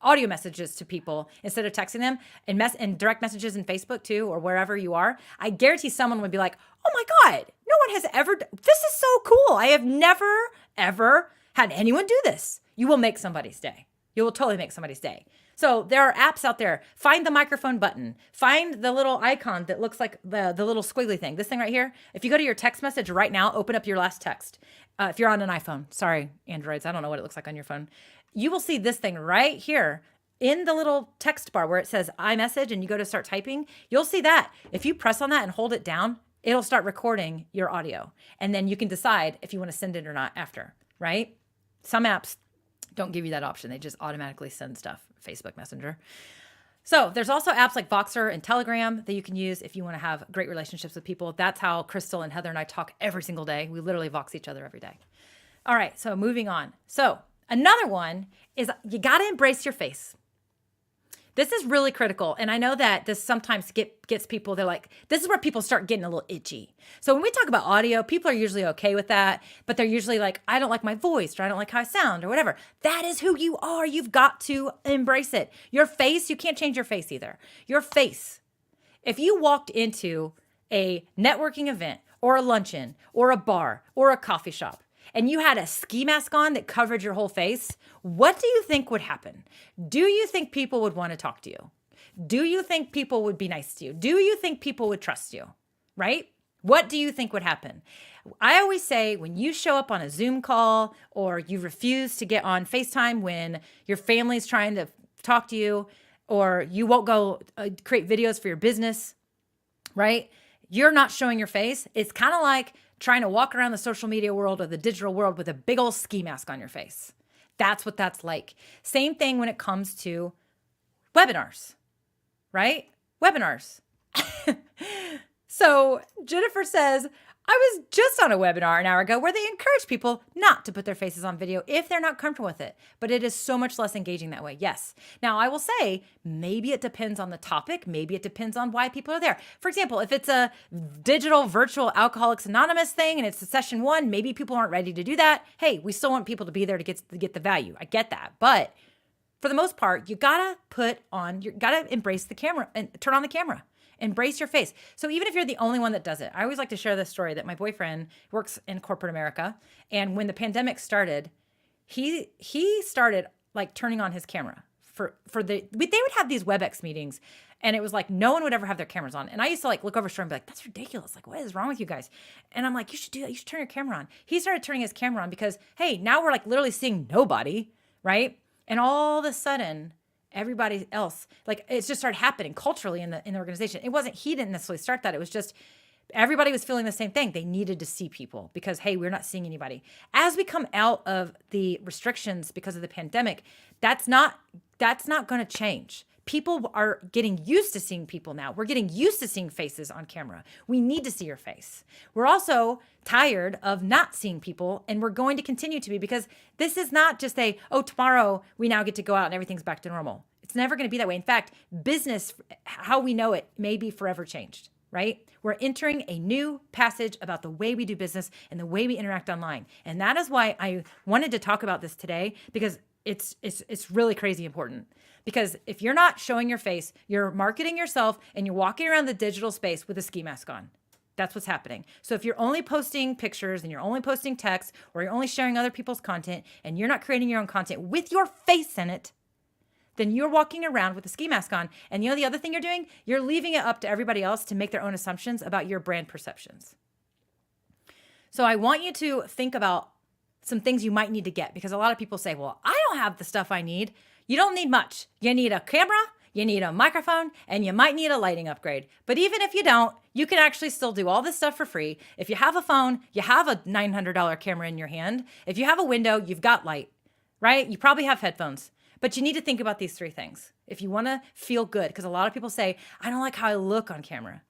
audio messages to people instead of texting them, and direct messages in Facebook too, or wherever you are, I guarantee someone would be like, oh my God, no one has ever, this is so cool. I have never, ever had anyone do this. You will make somebody's day. You will totally make somebody's day. So there are apps out there. Find the microphone button. Find the little icon that looks like the little squiggly thing. This thing right here. If you go to your text message right now, open up your last text. If you're on an iPhone, sorry, Androids, I don't know what it looks like on your phone. You will see this thing right here in the little text bar where it says iMessage and you go to start typing. You'll see that. If you press on that and hold it down, it'll start recording your audio. And then you can decide if you want to send it or not after, right? Some apps don't give you that option. They just automatically send stuff, Facebook Messenger. So there's also apps like Voxer and Telegram that you can use if you want to have great relationships with people. That's how Crystal and Heather and I talk every single day. We literally Vox each other every day. All right, so moving on. So another one is you got to embrace your face. This is really critical. And I know that this sometimes gets people, they're like, this is where people start getting a little itchy. So when we talk about audio, people are usually okay with that, but they're usually like, I don't like my voice, or I don't like how I sound, or whatever. That is who you are. You've got to embrace it. Your face, you can't change your face either. Your face. If you walked into a networking event or a luncheon or a bar or a coffee shop, and you had a ski mask on that covered your whole face, what do you think would happen? Do you think people would want to talk to you? Do you think people would be nice to you? Do you think people would trust you? Right? What do you think would happen? I always say when you show up on a Zoom call or you refuse to get on FaceTime when your family's trying to talk to you, or you won't go create videos for your business, right? You're not showing your face. It's kind of like trying to walk around the social media world or the digital world with a big old ski mask on your face. That's what that's like. Same thing when it comes to webinars. right? Webinars. So Jennifer says, I was just on a webinar an hour ago where they encourage people not to put their faces on video if they're not comfortable with it, but it is so much less engaging that way. Yes. Now I will say, maybe it depends on the topic. Maybe it depends on why people are there. For example, if it's a digital virtual Alcoholics Anonymous thing and it's a session 1, maybe people aren't ready to do that. Hey, we still want people to be there to get the value. I get that. But for the most part, you gotta embrace the camera and turn on the camera. Embrace your face. So even if you're the only one that does it, I always like to share this story that my boyfriend works in corporate America. And when the pandemic started, he started like turning on his camera they would have these WebEx meetings and it was like, no one would ever have their cameras on. And I used to like look over his shoulder and be like, that's ridiculous. Like, what is wrong with you guys? And I'm like, you should do that. You should turn your camera on. He started turning his camera on because, hey, now we're like literally seeing nobody, right? And all of a sudden, everybody else, like it just started happening culturally in the organization. He didn't necessarily start that. It was just everybody was feeling the same thing. They needed to see people because, hey, we're not seeing anybody. As we come out of the restrictions because of the pandemic, that's not going to change. People are getting used to seeing people now. We're getting used to seeing faces on camera. We need to see your face. We're also tired of not seeing people, and we're going to continue to be because this is not just tomorrow we now get to go out and everything's back to normal. It's never going to be that way. In fact, business, how we know it, may be forever changed, right? We're entering a new passage about the way we do business and the way we interact online. And that is why I wanted to talk about this today, because it's really crazy important. Because if you're not showing your face, you're marketing yourself and you're walking around the digital space with a ski mask on. That's what's happening. So if you're only posting pictures and you're only posting text, or you're only sharing other people's content and you're not creating your own content with your face in it, then you're walking around with a ski mask on. And the other thing you're doing, you're leaving it up to everybody else to make their own assumptions about your brand perceptions. So I want you to think about some things you might need to get, because a lot of people say, well, I don't have the stuff I need. You don't need much. You need a camera, you need a microphone, and you might need a lighting upgrade. But even if you don't, you can actually still do all this stuff for free. If you have a phone, you have a $900 camera in your hand. If you have a window, you've got light, right? You probably have headphones. But you need to think about these 3 things if you want to feel good, because a lot of people say, I don't like how I look on camera.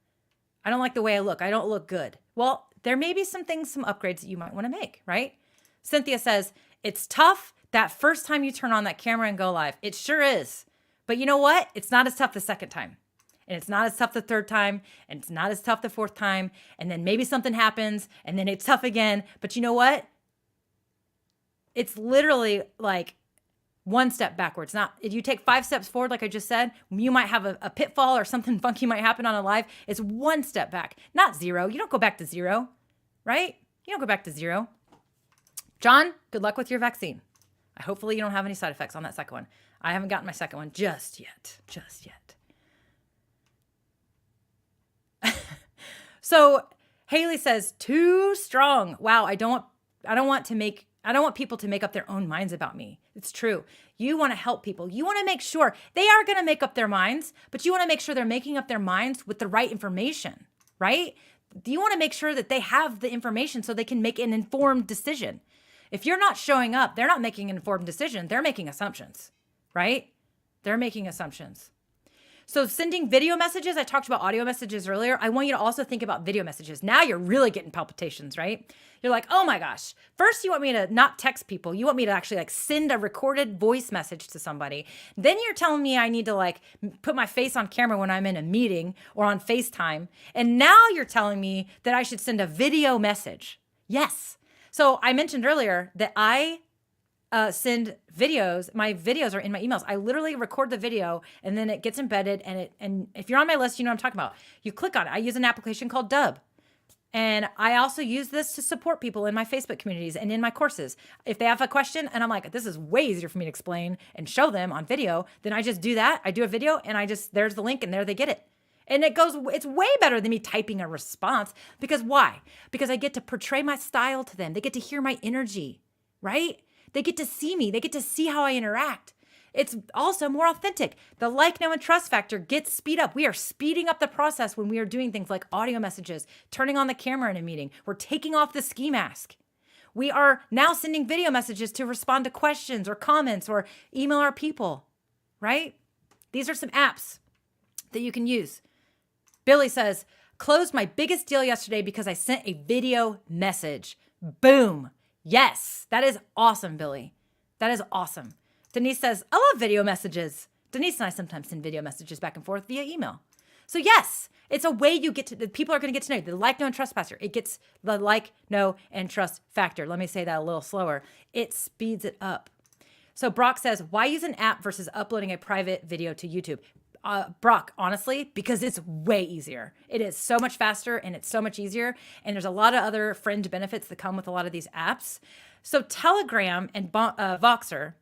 I don't like the way I look. I don't look good. Well, there may be some upgrades that you might want to make, right? Cynthia says, it's tough that first time you turn on that camera and go live. It sure is. But you know what? It's not as tough the second time. And it's not as tough the third time. And it's not as tough the fourth time. And then maybe something happens and then it's tough again. But you know what? It's literally like one step backwards. Not if you take 5 steps forward, like I just said, you might have a pitfall or something funky might happen on a live. It's 1 step back, not 0. You don't go back to 0, right? You don't go back to 0. John, good luck with your vaccine. Hopefully you don't have any side effects on that second one. I haven't gotten my second one just yet. So Haley says, too strong. Wow, I don't want people to make up their own minds about me. It's true. You want to help people. You want to make sure they are going to make up their minds, but you want to make sure they're making up their minds with the right information, right? You want to make sure that they have the information so they can make an informed decision. If you're not showing up, they're not making an informed decision. They're making assumptions, right? They're making assumptions. So sending video messages, I talked about audio messages earlier. I want you to also think about video messages. Now you're really getting palpitations, right? You're like, oh my gosh. First, you want me to not text people. You want me to actually like send a recorded voice message to somebody. Then you're telling me I need to like put my face on camera when I'm in a meeting or on FaceTime. And now you're telling me that I should send a video message. Yes. So I mentioned earlier that I send videos. My videos are in my emails. I literally record the video and then it gets embedded. And if you're on my list, you know what I'm talking about. You click on it. I use an application called Dub. And I also use this to support people in my Facebook communities and in my courses. If they have a question and I'm like, this is way easier for me to explain and show them on video, then I just do that. I do a video and there's the link and there they get it. And it's way better than me typing a response. Because why? Because I get to portray my style to them. They get to hear my energy, right? They get to see me. They get to see how I interact. It's also more authentic. The like, know, and trust factor gets speed up. We are speeding up the process when we are doing things like audio messages, turning on the camera in a meeting. We're taking off the ski mask. We are now sending video messages to respond to questions or comments or email our people, right? These are some apps that you can use. Billy says, closed my biggest deal yesterday because I sent a video message. Boom. Yes, that is awesome, Billy. That is awesome. Denise says, I love video messages. Denise and I sometimes send video messages back and forth via email. So yes, it's a way you get to, the people are going to get to know you. The like, know, and trust factor. It gets the like, know, and trust factor. Let me say that a little slower. It speeds it up. So Brock says, why use an app versus uploading a private video to YouTube? Brock, honestly, because it's way easier. It is so much faster and it's so much easier. And there's a lot of other fringe benefits that come with a lot of these apps. So Telegram and Voxer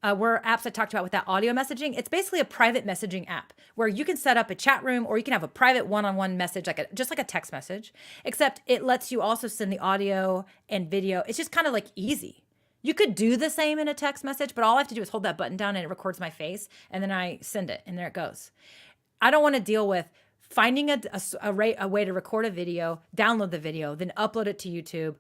were apps I talked about with that audio messaging. It's basically a private messaging app where you can set up a chat room or you can have a private one-on-one message, just like a text message, except it lets you also send the audio and video. It's just kind of like easy. You could do the same in a text message, but all I have to do is hold that button down and it records my face and then I send it and there it goes. I don't want to deal with finding a way to record a video, download the video, then upload it to YouTube,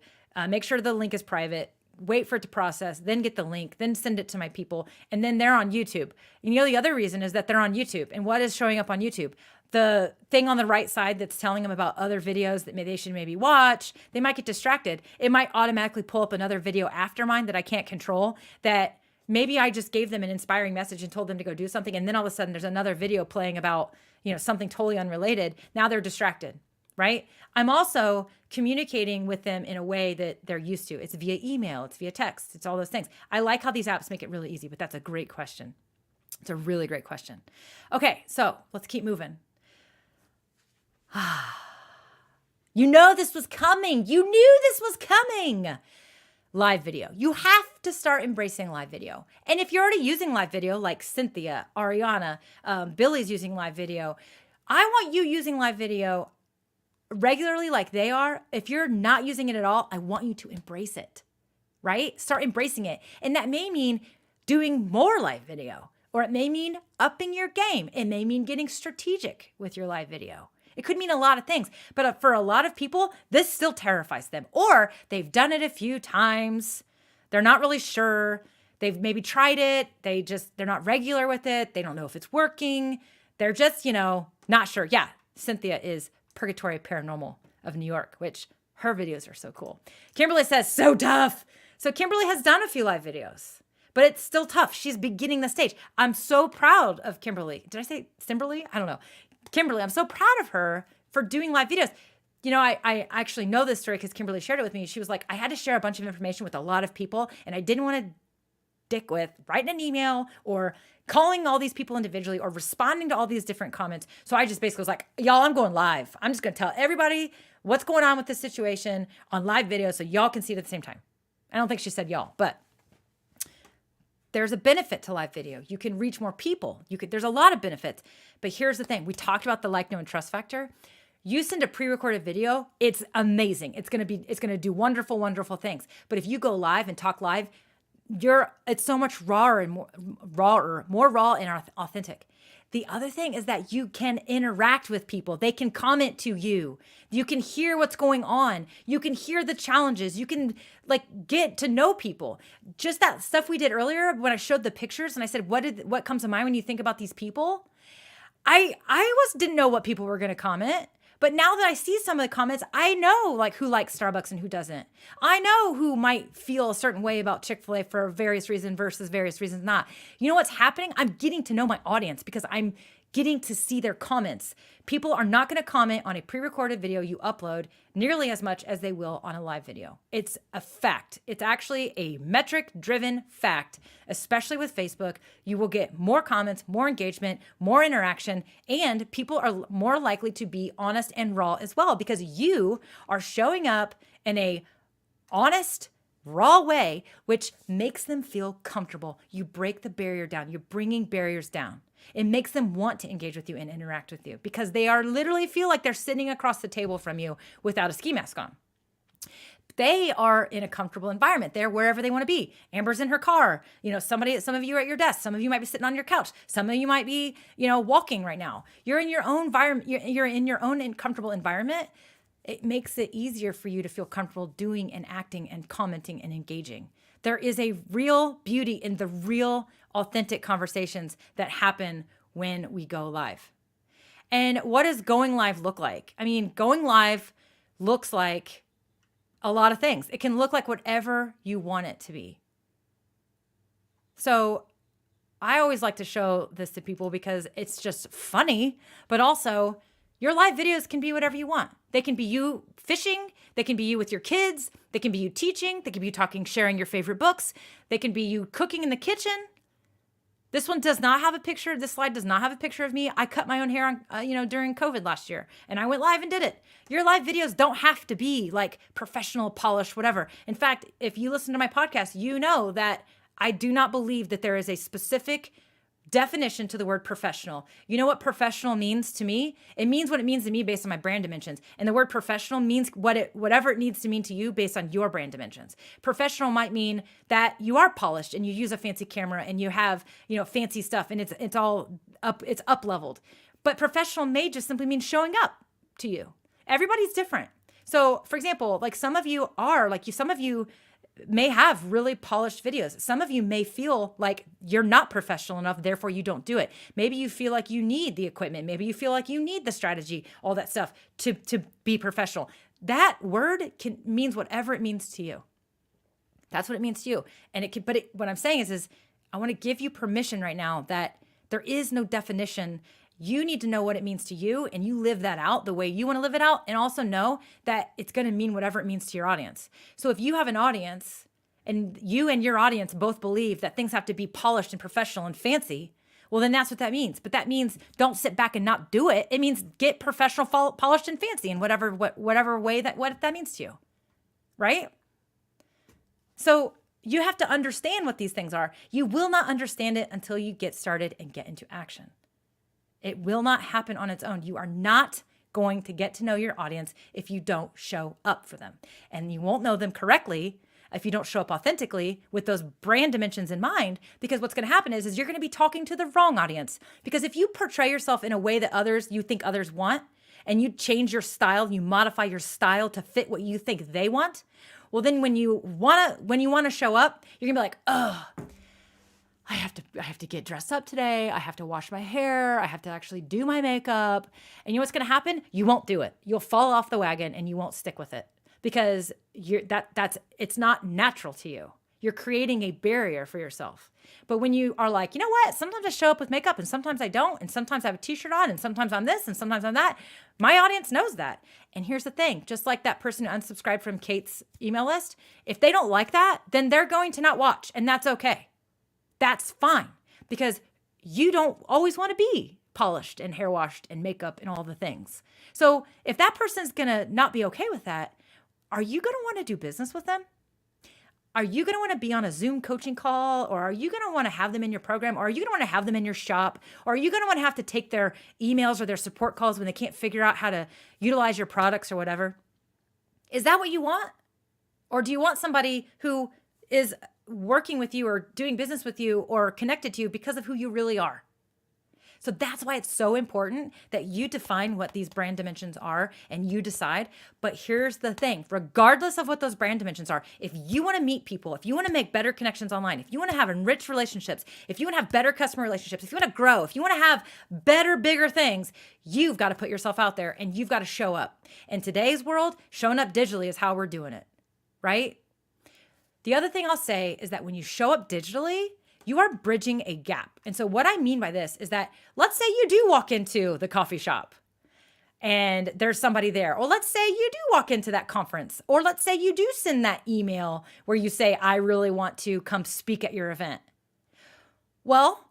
make sure the link is private, wait for it to process, then get the link, then send it to my people, and then they're on YouTube. And the other reason is that they're on YouTube. And what is showing up on YouTube? The thing on the right side that's telling them about other videos that they should maybe watch. They might get distracted. It might automatically pull up another video after mine that I can't control, that maybe I just gave them an inspiring message and told them to go do something. And then all of a sudden there's another video playing about, something totally unrelated. Now they're distracted, right? I'm also communicating with them in a way that they're used to. It's via email, it's via text, it's all those things. I like how these apps make it really easy, but that's a great question. It's a really great question. Okay, so let's keep moving. You know this was coming. You knew this was coming. Live video. You have to start embracing live video. And if you're already using live video, like Cynthia, Ariana, Billy's using live video, I want you using live video regularly like they are. If you're not using it at all, I want you to embrace it, right? Start embracing it. And that may mean doing more live video, or it may mean upping your game. It may mean getting strategic with your live video. It could mean a lot of things, but for a lot of people, this still terrifies them, or they've done it a few times. They're not really sure. They've maybe tried it. They're not regular with it. They don't know if it's working. They're just, not sure. Yeah. Cynthia is Purgatory Paranormal of New York, which her videos are so cool. Kimberly says, so tough. So Kimberly has done a few live videos, but it's still tough. She's beginning the stage. I'm so proud of Kimberly. Did I say Simberly? I don't know. Kimberly, I'm so proud of her for doing live videos. I actually know this story because Kimberly shared it with me. She was like, I had to share a bunch of information with a lot of people and I didn't want to dick with writing an email or calling all these people individually or responding to all these different comments. So I just basically was like, y'all, I'm going live. I'm just going to tell everybody what's going on with this situation on live video so y'all can see it at the same time. I don't think she said y'all, but there's a benefit to live video. You can reach more people. There's a lot of benefits. But here's the thing. We talked about the like, know, and trust factor. You send a pre-recorded video, it's amazing. It's going to do wonderful, wonderful things. But if you go live and talk live, it's so much rawer and more raw and authentic. The other thing is that you can interact with people. They can comment to you. You can hear what's going on. You can hear the challenges. You can get to know people. Just that stuff we did earlier when I showed the pictures and I said, what comes to mind when you think about these people? I didn't know what people were going to comment. But now that I see some of the comments, I know who likes Starbucks and who doesn't. I know who might feel a certain way about Chick-fil-A for various reasons versus various reasons not. You know what's happening? I'm getting to know my audience because I'm getting to see their comments. People are not going to comment on a pre-recorded video you upload nearly as much as they will on a live video. It's a fact. It's actually a metric-driven fact, especially with Facebook. You will get more comments, more engagement, more interaction, and people are more likely to be honest and raw as well because you are showing up in a honest, raw way, which makes them feel comfortable. You break the barrier down. You're bringing barriers down. It makes them want to engage with you and interact with you because they are literally feel like they're sitting across the table from you without a ski mask on. They are in a comfortable environment. They're wherever they want to be. Amber's in her car. Some of you are at your desk. Some of you might be sitting on your couch. Some of you might be, walking right now. You're in your own environment. You're in your own comfortable environment. It makes it easier for you to feel comfortable doing and acting and commenting and engaging. There is a real beauty in the real authentic conversations that happen when we go live. And what does going live look like? I mean, going live looks like a lot of things. It can look like whatever you want it to be. So I always like to show this to people because it's just funny, but also your live videos can be whatever you want. They can be you fishing. They can be you with your kids. They can be you teaching. They can be you talking, sharing your favorite books. They can be you cooking in the kitchen. This one does not have a picture. This slide does not have a picture of me. I cut my own hair on, during COVID last year, and I went live and did it. Your live videos don't have to be like professional, polished, whatever. In fact, if you listen to my podcast, you know that I do not believe that there is a specific definition to the word professional. You know what professional means to me? It means what it means to me based on my brand dimensions. And the word professional means whatever it needs to mean to you based on your brand dimensions. Professional might mean that you are polished and you use a fancy camera and you have, fancy stuff and it's all up, it's up leveled. But professional may just simply mean showing up to you. Everybody's different. So for example, like some of you may have really polished videos. Some of you may feel like you're not professional enough, therefore you don't do it. Maybe you feel like you need the equipment. Maybe you feel like you need the strategy, all that stuff to be professional. That word means whatever it means to you. That's what it means to you. And what I'm saying is I want to give you permission right now that there is no definition. You need to know what it means to you and you live that out the way you want to live it out, and also know that it's going to mean whatever it means to your audience. So if you have an audience and you and your audience both believe that things have to be polished and professional and fancy, well, then that's what that means. But that means don't sit back and not do it. It means get professional, polished, and fancy in whatever way what that means to you, right? So you have to understand what these things are. You will not understand it until you get started and get into action. It will not happen on its own. You are not going to get to know your audience if you don't show up for them. And you won't know them correctly if you don't show up authentically with those brand dimensions in mind, because what's going to happen is you're going to be talking to the wrong audience. Because if you portray yourself in a way that you think others want, and you change your style, you modify your style to fit what you think they want, well, then when you want to show up, you're going to be like, oh, I have to get dressed up today. I have to wash my hair. I have to actually do my makeup. And you know what's going to happen? You won't do it. You'll fall off the wagon and you won't stick with it because it's not natural to you. You're creating a barrier for yourself. But when you are like, you know what? Sometimes I show up with makeup and sometimes I don't. And sometimes I have a t-shirt on and sometimes I'm this and sometimes I'm that. My audience knows that. And here's the thing, just like that person who unsubscribed from Kate's email list, if they don't like that, then they're going to not watch, and that's okay. That's fine, because you don't always want to be polished and hair washed and makeup and all the things. So if that person's going to not be okay with that, are you going to want to do business with them? Are you going to want to be on a Zoom coaching call? Or are you going to want to have them in your program? Or are you going to want to have them in your shop? Or are you going to want to have to take their emails or their support calls when they can't figure out how to utilize your products or whatever? Is that what you want? Or do you want somebody who is working with you or doing business with you or connected to you because of who you really are? So that's why it's so important that you define what these brand dimensions are and you decide. But here's the thing, regardless of what those brand dimensions are, if you want to meet people, if you want to make better connections online, if you want to have enriched relationships, if you want to have better customer relationships, if you want to grow, if you want to have better, bigger things, you've got to put yourself out there and you've got to show up. In today's world, showing up digitally is how we're doing it, right? The other thing I'll say is that when you show up digitally, you are bridging a gap. And so what I mean by this is that let's say you do walk into the coffee shop and there's somebody there. Or let's say you do walk into that conference. Or let's say you do send that email where you say, I really want to come speak at your event. Well,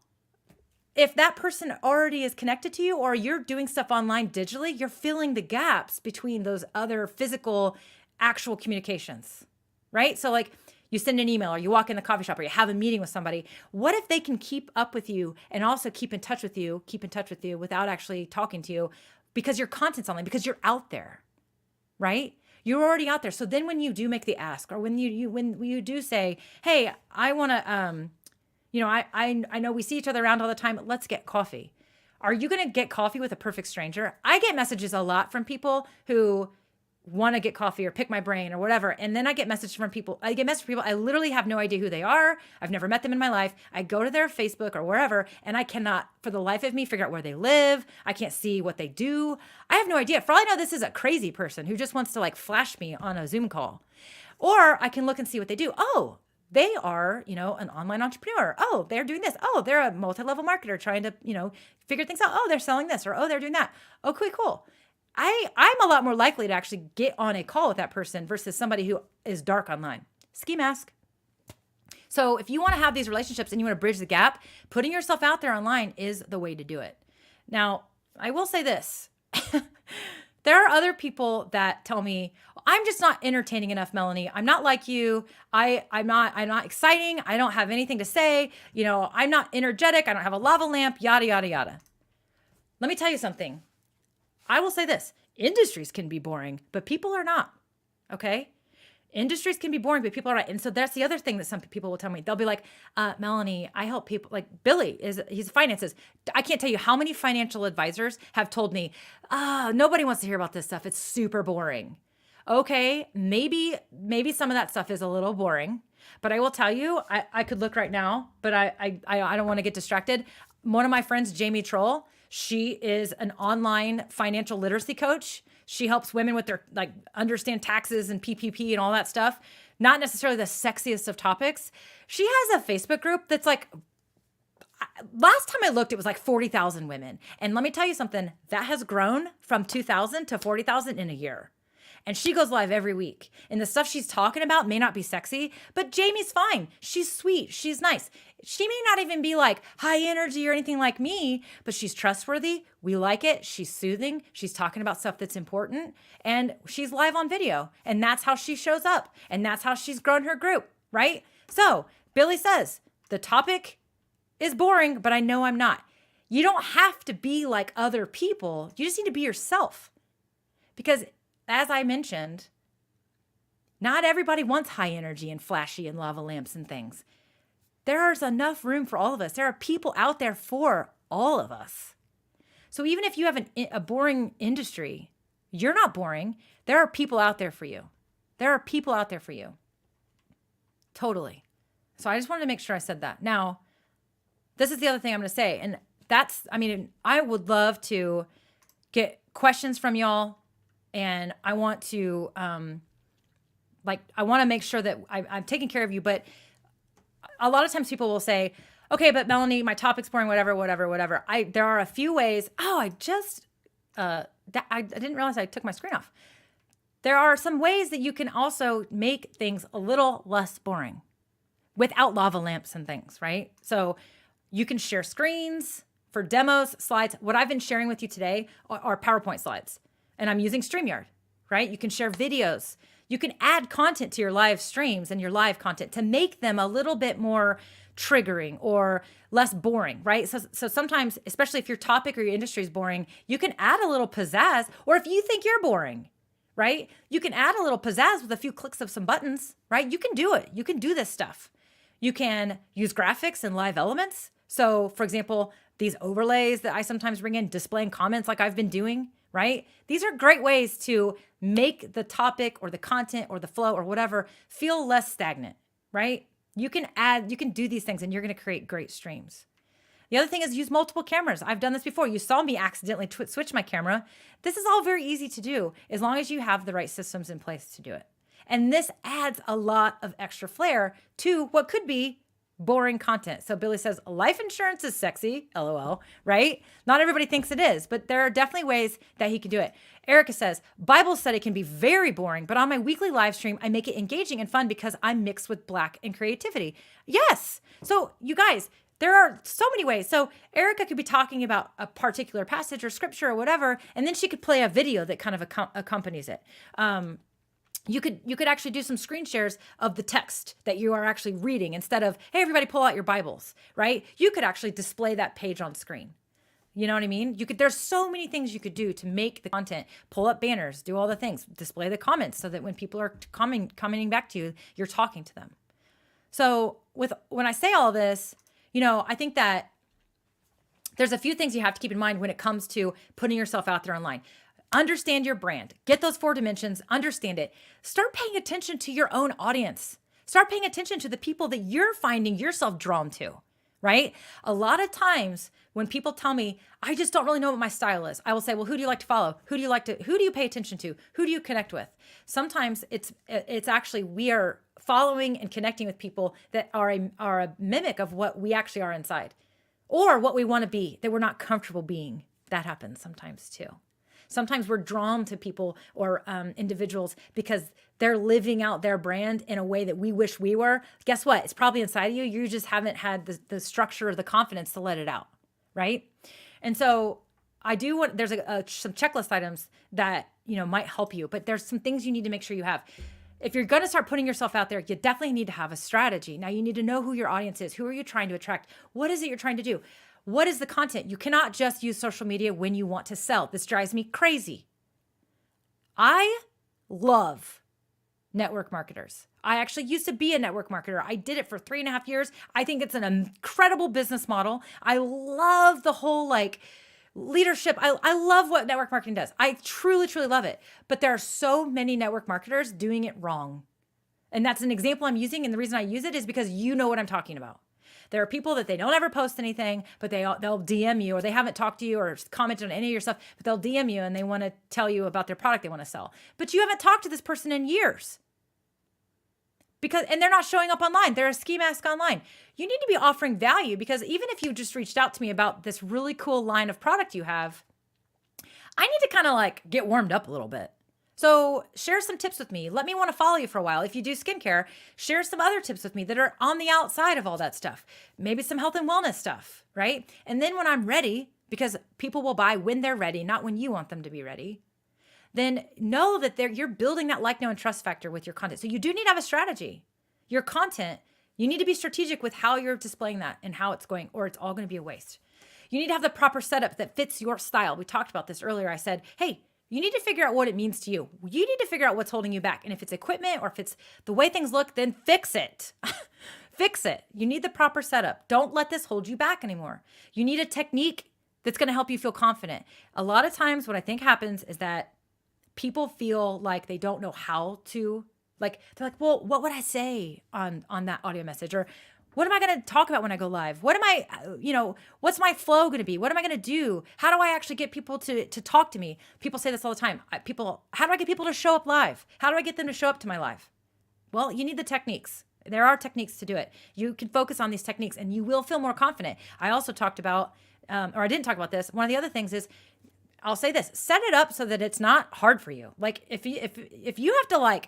if that person already is connected to you or you're doing stuff online digitally, you're filling the gaps between those other physical, actual communications, right? So like, you send an email or you walk in the coffee shop or you have a meeting with somebody. What if they can keep up with you and also keep in touch with you without actually talking to you because your content's online, because you're out there, right? You're already out there. So then when you do make the ask or when you do say, hey, I want to, I know we see each other around all the time. Let's get coffee. Are you going to get coffee with a perfect stranger? I get messages a lot from people who want to get coffee or pick my brain or whatever. And then I get messages from people. I literally have no idea who they are. I've never met them in my life. I go to their Facebook or wherever, and I cannot, for the life of me, figure out where they live. I can't see what they do. I have no idea. For all I know, this is a crazy person who just wants to like flash me on a Zoom call. Or I can look and see what they do. Oh, they are, an online entrepreneur. Oh, they're doing this. Oh, they're a multi-level marketer trying to, figure things out. Oh, they're selling this, or oh, they're doing that. Okay, cool. I'm a lot more likely to actually get on a call with that person versus somebody who is dark online. Ski mask. So if you want to have these relationships and you want to bridge the gap, putting yourself out there online is the way to do it. Now, I will say this. There are other people that tell me, I'm just not entertaining enough, Melanie. I'm not like you. I'm not exciting. I don't have anything to say. I'm not energetic. I don't have a lava lamp, yada, yada, yada. Let me tell you something. I will say this. Industries can be boring, but people are not. Okay? Industries can be boring, but people are not. And so that's the other thing that some people will tell me. They'll be like, Melanie, I help people. Like Billy, he's finances. I can't tell you how many financial advisors have told me, nobody wants to hear about this stuff. It's super boring. Okay, maybe some of that stuff is a little boring, but I will tell you, I could look right now, but I don't want to get distracted. One of my friends, Jamie Troll, she is an online financial literacy coach. She helps women with their understand taxes and PPP and all that stuff. Not necessarily the sexiest of topics. She has a Facebook group that's last time I looked, it was 40,000 women. And let me tell you something, that has grown from 2,000 to 40,000 in a year. And she goes live every week. And the stuff she's talking about may not be sexy, but Jamie's fine. She's sweet. She's nice. She may not even be high energy or anything like me, but she's trustworthy. We like it. She's soothing. She's talking about stuff that's important. And she's live on video. And that's how she shows up. And that's how she's grown her group, right? So Billy says, the topic is boring, but I know I'm not. You don't have to be like other people. You just need to be yourself. Because as I mentioned, not everybody wants high energy and flashy and lava lamps and things. There's enough room for all of us. There are people out there for all of us. So even if you have a boring industry, you're not boring. There are people out there for you. There are people out there for you. Totally. So I just wanted to make sure I said that. Now, this is the other thing I'm going to say. And I would love to get questions from y'all. And I want to, I want to make sure that I'm taking care of you. But a lot of times people will say, okay, but Melanie, my topic's boring, whatever. There are a few ways. Oh, I didn't realize I took my screen off. There are some ways that you can also make things a little less boring without lava lamps and things, right? So you can share screens for demos, slides. What I've been sharing with you today are PowerPoint slides. And I'm using StreamYard, right? You can share videos. You can add content to your live streams and your live content to make them a little bit more triggering or less boring, right? So sometimes, especially if your topic or your industry is boring, you can add a little pizzazz. Or if you think you're boring, right? You can add a little pizzazz with a few clicks of some buttons, right? You can do it. You can do this stuff. You can use graphics and live elements. So for example, these overlays that I sometimes bring in, displaying comments like I've been doing, right? These are great ways to make the topic or the content or the flow or whatever feel less stagnant, right? You can do these things and you're going to create great streams. The other thing is use multiple cameras. I've done this before. You saw me accidentally switch my camera. This is all very easy to do as long as you have the right systems in place to do it. And this adds a lot of extra flair to what could be boring content. So Billy says, life insurance is sexy, LOL, right? Not everybody thinks it is, but there are definitely ways that he can do it. Erica says, Bible study can be very boring, but on my weekly live stream, I make it engaging and fun because I'm mixed with Black and creativity. Yes. So you guys, there are so many ways. So Erica could be talking about a particular passage or scripture or whatever, and then she could play a video that kind of accompanies it. You could actually do some screen shares of the text that you are actually reading instead of, hey, everybody pull out your Bibles, right? You could actually display that page on screen. You know what I mean? There's so many things you could do to make the content, pull up banners, do all the things, display the comments so that when people are commenting back to you, you're talking to them. So when I say all this, I think that there's a few things you have to keep in mind when it comes to putting yourself out there online. Understand your brand. Get those 4 dimensions, understand it. Start paying attention to your own audience. Start paying attention to the people that you're finding yourself drawn to, right? A lot of times when people tell me, I just don't really know what my style is, I will say, well, who do you like to follow? Who do you pay attention to? Who do you connect with? Sometimes it's actually, we are following and connecting with people that are a mimic of what we actually are inside, or what we want to be that we're not comfortable being. That happens sometimes too. Sometimes we're drawn to people or individuals because they're living out their brand in a way that we wish we were. Guess what? It's probably inside of you. You just haven't had the structure or the confidence to let it out, right? And so I do want, there's some checklist items that, might help you, but there's some things you need to make sure you have. If you're going to start putting yourself out there, you definitely need to have a strategy. Now you need to know who your audience is. Who are you trying to attract? What is it you're trying to do? What is the content? You cannot just use social media when you want to sell. This drives me crazy. I love network marketers. I actually used to be a network marketer. I did it for 3.5 years. I think it's an incredible business model. I love the whole leadership. I love what network marketing does. I truly, truly love it. But there are so many network marketers doing it wrong. And that's an example I'm using. And the reason I use it is because you know what I'm talking about. There are people that they don't ever post anything, but they'll DM you, or they haven't talked to you or commented on any of your stuff, but they'll DM you and they want to tell you about their product they want to sell. But you haven't talked to this person in years. And they're not showing up online. They're a ski mask online. You need to be offering value, because even if you just reached out to me about this really cool line of product you have, I need to kind of get warmed up a little bit. So share some tips with me. Let me want to follow you for a while. If you do skincare, share some other tips with me that are on the outside of all that stuff. Maybe some health and wellness stuff, right? And then when I'm ready, because people will buy when they're ready, not when you want them to be ready, then know that you're building that like, know, and trust factor with your content. So you do need to have a strategy. Your content, you need to be strategic with how you're displaying that and how it's going, or it's all going to be a waste. You need to have the proper setup that fits your style. We talked about this earlier. I said, hey, you need to figure out what it means to you. You need to figure out what's holding you back. And if it's equipment or if it's the way things look, then fix it. Fix it. You need the proper setup. Don't let this hold you back anymore. You need a technique that's going to help you feel confident. A lot of times what I think happens is that people feel like they don't know how to, they're like, well, what would I say on that audio message? Or what am I going to talk about when I go live? What am I, what's my flow going to be? What am I going to do? How do I actually get people to talk to me? People say this all the time. How do I get people to show up live? How do I get them to show up to my live? Well, you need the techniques. There are techniques to do it. You can focus on these techniques and you will feel more confident. I also talked about, or I didn't talk about this. One of the other things is, I'll say this, set it up so that it's not hard for you. If you have to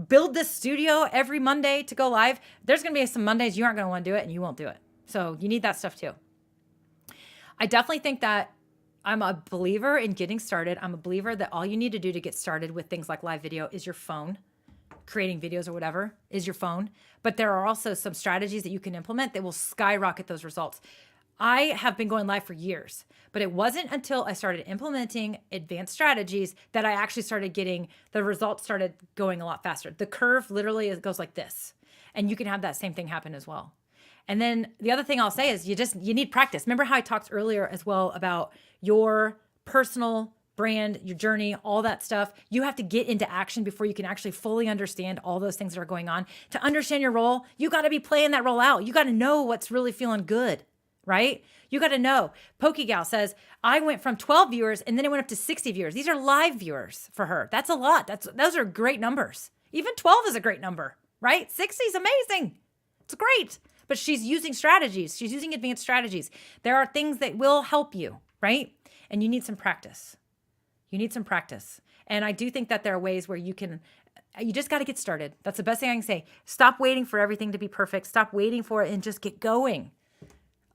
build this studio every Monday to go live, there's going to be some Mondays you aren't going to want to do it and you won't do it. So you need that stuff too. I definitely think that I'm a believer in getting started. I'm a believer that all you need to do to get started with things like live video is your phone. Creating videos or whatever is your phone. But there are also some strategies that you can implement that will skyrocket those results. I have been going live for years, but it wasn't until I started implementing advanced strategies that I actually started getting the results started going a lot faster. The curve literally goes like this, and you can have that same thing happen as well. And then the other thing I'll say is you need practice. Remember how I talked earlier as well about your personal brand, your journey, all that stuff. You have to get into action before you can actually fully understand all those things that are going on. To understand your role, you got to be playing that role out. You got to know what's really feeling good. Right? You got to know. PokeGal says, I went from 12 viewers and then it went up to 60 viewers. These are live viewers for her. That's a lot. Those are great numbers. Even 12 is a great number, right? 60 is amazing. It's great. But she's using strategies. She's using advanced strategies. There are things that will help you, right? And you need some practice. You need some practice. And I do think that there are ways where you just got to get started. That's the best thing I can say. Stop waiting for everything to be perfect. Stop waiting for it and just get going.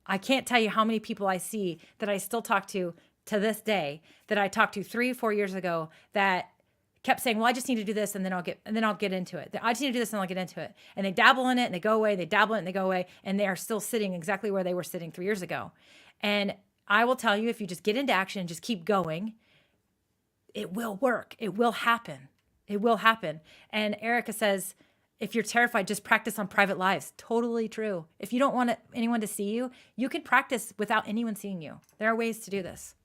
I can't tell you how many people I see that I still talk to this day that I talked to 3 or 4 years ago that kept saying, well, I just need to do this and then I'll get into it. I just need to do this and I'll get into it. And they dabble in it and they go away. They dabble in it and they go away. And they are still sitting exactly where they were sitting 3 years ago. And I will tell you, if you just get into action and just keep going, it will work. It will happen. It will happen. And Erica says, if you're terrified, just practice on private lives. Totally true. If you don't want anyone to see you, you can practice without anyone seeing you. There are ways to do this.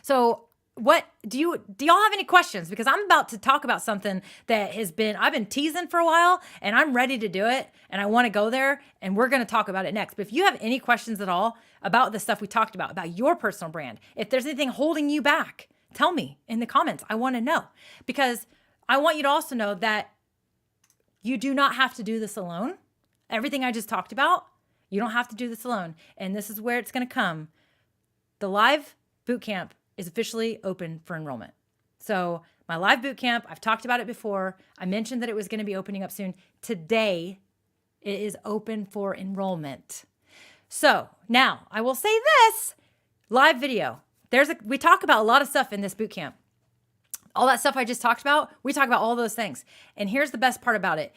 So what do y'all have any questions? Because I'm about to talk about something that I've been teasing for a while, and I'm ready to do it, and I want to go there, and we're going to talk about it next. But if you have any questions at all about the stuff we talked about your personal brand, if there's anything holding you back, tell me in the comments. I want to know, because I want you to also know that you do not have to do this alone. Everything I just talked about, you don't have to do this alone. And this is where it's going to come. The live bootcamp is officially open for enrollment. So my live bootcamp, I've talked about it before. I mentioned that it was going to be opening up soon. Today, it is open for enrollment. So now I will say this, live video. We talk about a lot of stuff in this bootcamp. All that stuff I just talked about, we talk about all those things. And here's the best part about it.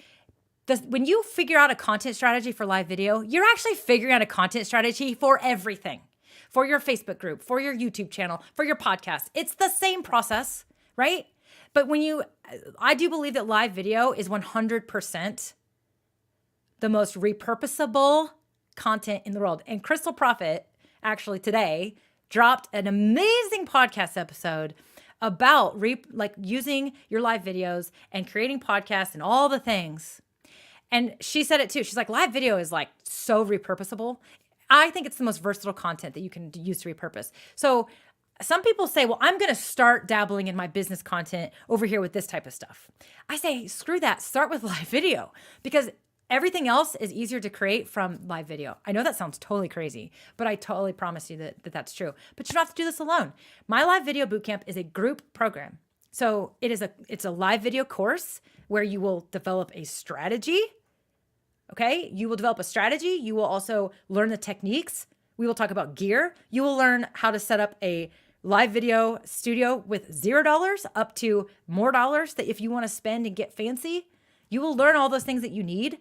When you figure out a content strategy for live video, you're actually figuring out a content strategy for everything. For your Facebook group, for your YouTube channel, for your podcast. It's the same process, right? But I do believe that live video is 100% the most repurposable content in the world. And Crystal Profit actually today dropped an amazing podcast episode about using your live videos and creating podcasts and all the things. And she said it too. She's like, live video is like so repurposable. I think it's the most versatile content that you can use to repurpose. So some people say, well, I'm going to start dabbling in my business content over here with this type of stuff. I say, screw that. Start with live video, because everything else is easier to create from live video. I know that sounds totally crazy, but I totally promise you that that's true. But you don't have to do this alone. My live video bootcamp is a group program. So it's a live video course where you will develop a strategy. Okay, you will develop a strategy. You will also learn the techniques. We will talk about gear. You will learn how to set up a live video studio with $0 up to more dollars that if you want to spend and get fancy. You will learn all those things that you need.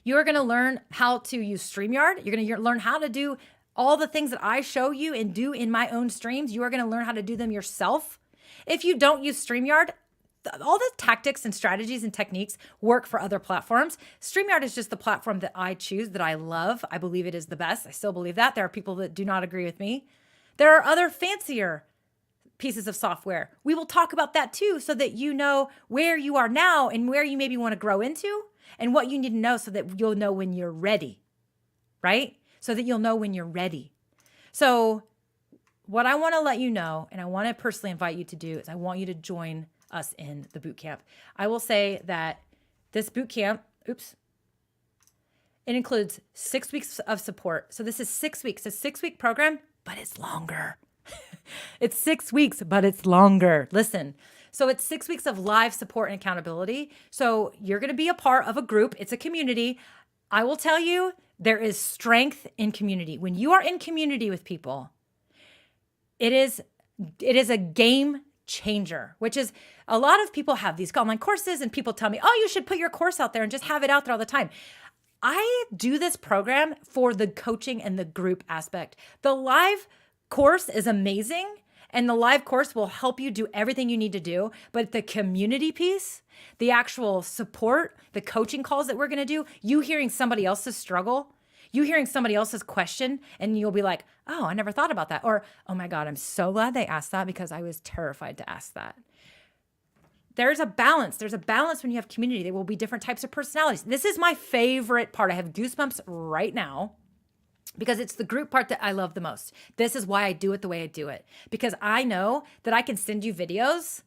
You are going to learn how to use StreamYard. You're going to learn how to do all the things that I show you and do in my own streams. You are going to learn how to do them yourself. If you don't use StreamYard, all the tactics and strategies and techniques work for other platforms. StreamYard is just the platform that I choose, that I love. I believe it is the best. I still believe that. There are people that do not agree with me. There are other fancier pieces of software. We will talk about that too, so that you know where you are now and where you maybe want to grow into and what you need to know so that you'll know when you're ready, right? So that you'll know when you're ready. So what I want to let you know, and I want to personally invite you to do, is I want you to join us in the boot camp. I will say that this boot camp, it includes 6 weeks of support. So this is 6 weeks, a 6-week program, but it's longer. It's 6 weeks, but it's longer. Listen. So it's 6 weeks of live support and accountability. So you're going to be a part of a group. It's a community. I will tell you, there is strength in community. When you are in community with people, it is a game changer, which is a lot of people have these online courses and people tell me, oh, you should put your course out there and just have it out there all the time. I do this program for the coaching and the group aspect. The live course is amazing, and the live course will help you do everything you need to do. But the community piece, the actual support, the coaching calls that we're going to do, you hearing somebody else's struggle, you hearing somebody else's question, and you'll be like, oh, I never thought about that. Or, oh my God, I'm so glad they asked that because I was terrified to ask that. There's a balance. There's a balance when you have community. There will be different types of personalities. This is my favorite part. I have goosebumps right now because it's the group part that I love the most. This is why I do it the way I do it, because I know that I can send you videos.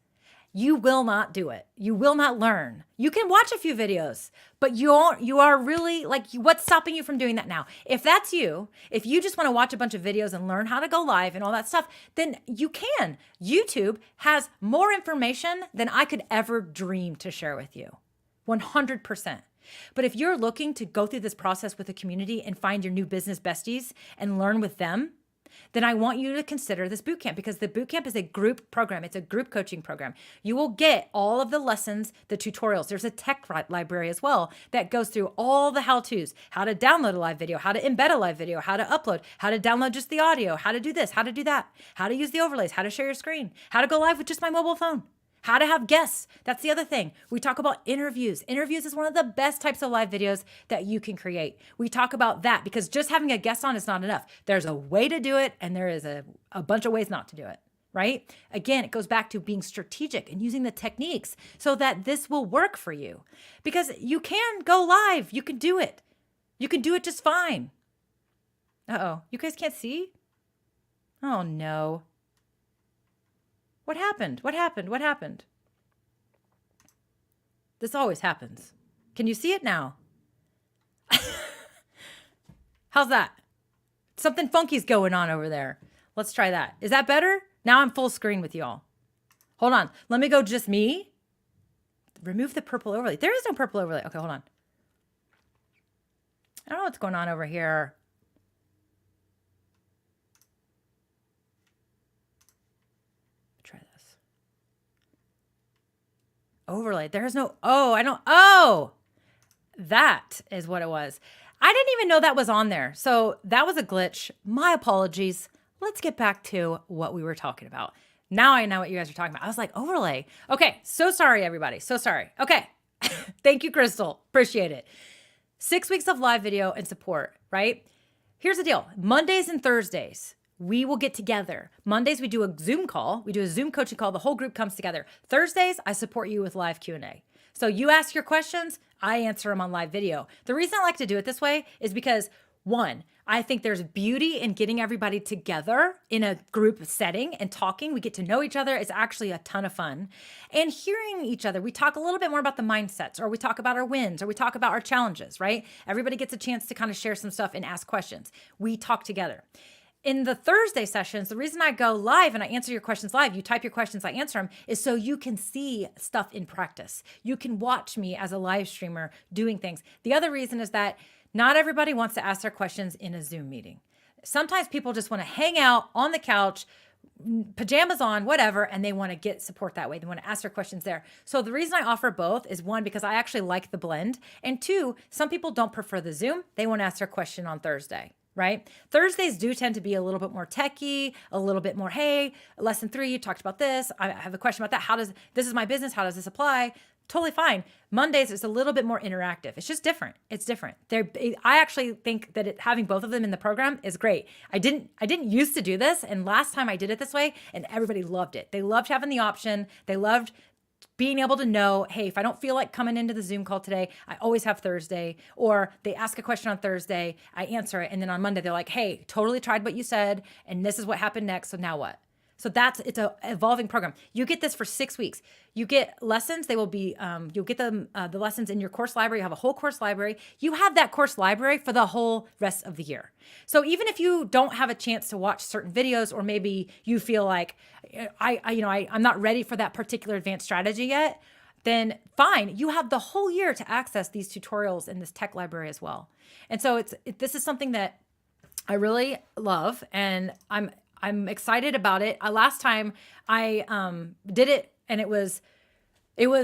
You will not do it. You will not learn. You can watch a few videos, but you are really like, what's stopping you from doing that now? If that's you, if you just want to watch a bunch of videos and learn how to go live and all that stuff, then you can. YouTube has more information than I could ever dream to share with you. 100%. But if you're looking to go through this process with a community and find your new business besties and learn with them, then I want you to consider this bootcamp, because the bootcamp is a group program. It's a group coaching program. You will get all of the lessons, the tutorials. There's a tech library as well that goes through all the how-tos, how to download a live video, how to embed a live video, how to upload, how to download just the audio, how to do this, how to do that, how to use the overlays, how to share your screen, how to go live with just my mobile phone, how to have guests. That's the other thing. We talk about interviews. Interviews is one of the best types of live videos that you can create. We talk about that because just having a guest on is not enough. There's a way to do it, and there is a bunch of ways not to do it, right? Again, it goes back to being strategic and using the techniques so that this will work for you. Because you can go live. You can do it. You can do it just fine. Uh-oh. You guys can't see? Oh, no. What happened? What happened? What happened? This always happens. Can you see it now? How's that? Something funky's going on over there. Let's try that. Is that better? Now I'm full screen with y'all. Hold on. Let me go just me. Remove the purple overlay. There is no purple overlay. Okay, hold on. I don't know what's going on over here. Try this. Overlay. There's no, that is what it was. I didn't even know that was on there. So that was a glitch. My apologies. Let's get back to what we were talking about. Now I know what you guys are talking about. I was like, overlay. Okay. So sorry, everybody. So sorry. Okay. Thank you, Crystal. Appreciate it. 6 weeks of live video and support, right? Here's the deal. Mondays and Thursdays, we will get together. Mondays, we do a Zoom call. We do a Zoom coaching call. The whole group comes together. Thursdays, I support you with live Q&A. So you ask your questions, I answer them on live video. The reason I like to do it this way is because, one, I think there's beauty in getting everybody together in a group setting and talking. We get to know each other. It's actually a ton of fun. And hearing each other, we talk a little bit more about the mindsets, or we talk about our wins, or we talk about our challenges, right? Everybody gets a chance to kind of share some stuff and ask questions. We talk together. In the Thursday sessions, the reason I go live and I answer your questions live, you type your questions, I answer them, is so you can see stuff in practice. You can watch me as a live streamer doing things. The other reason is that not everybody wants to ask their questions in a Zoom meeting. Sometimes people just want to hang out on the couch, pajamas on, whatever, and they want to get support that way. They want to ask their questions there. So the reason I offer both is, one, because I actually like the blend, and two, some people don't prefer the Zoom. They want to ask their question on Thursday. Right? Thursdays do tend to be a little bit more techy, a little bit more, hey, lesson 3, you talked about this. I have a question about that. This is my business. How does this apply? Totally fine. Mondays is a little bit more interactive. It's just different. It's different. I actually think that having both of them in the program is great. I didn't used to do this. And last time I did it this way, and everybody loved it. They loved having the option. They loved being able to know, hey, if I don't feel like coming into the Zoom call today, I always have Thursday. Or they ask a question on Thursday, I answer it. And then on Monday, they're like, hey, totally tried what you said. And this is what happened next. So now what? So it's an evolving program. You get this for 6 weeks. You get lessons. They will be, you'll get the lessons in your course library. You have a whole course library. You have that course library for the whole rest of the year. So even if you don't have a chance to watch certain videos, or maybe you feel like I'm not ready for that particular advanced strategy yet, then fine. You have the whole year to access these tutorials in this tech library as well. And so this is something that I really love, and I'm excited about it. Last time I did it, and it was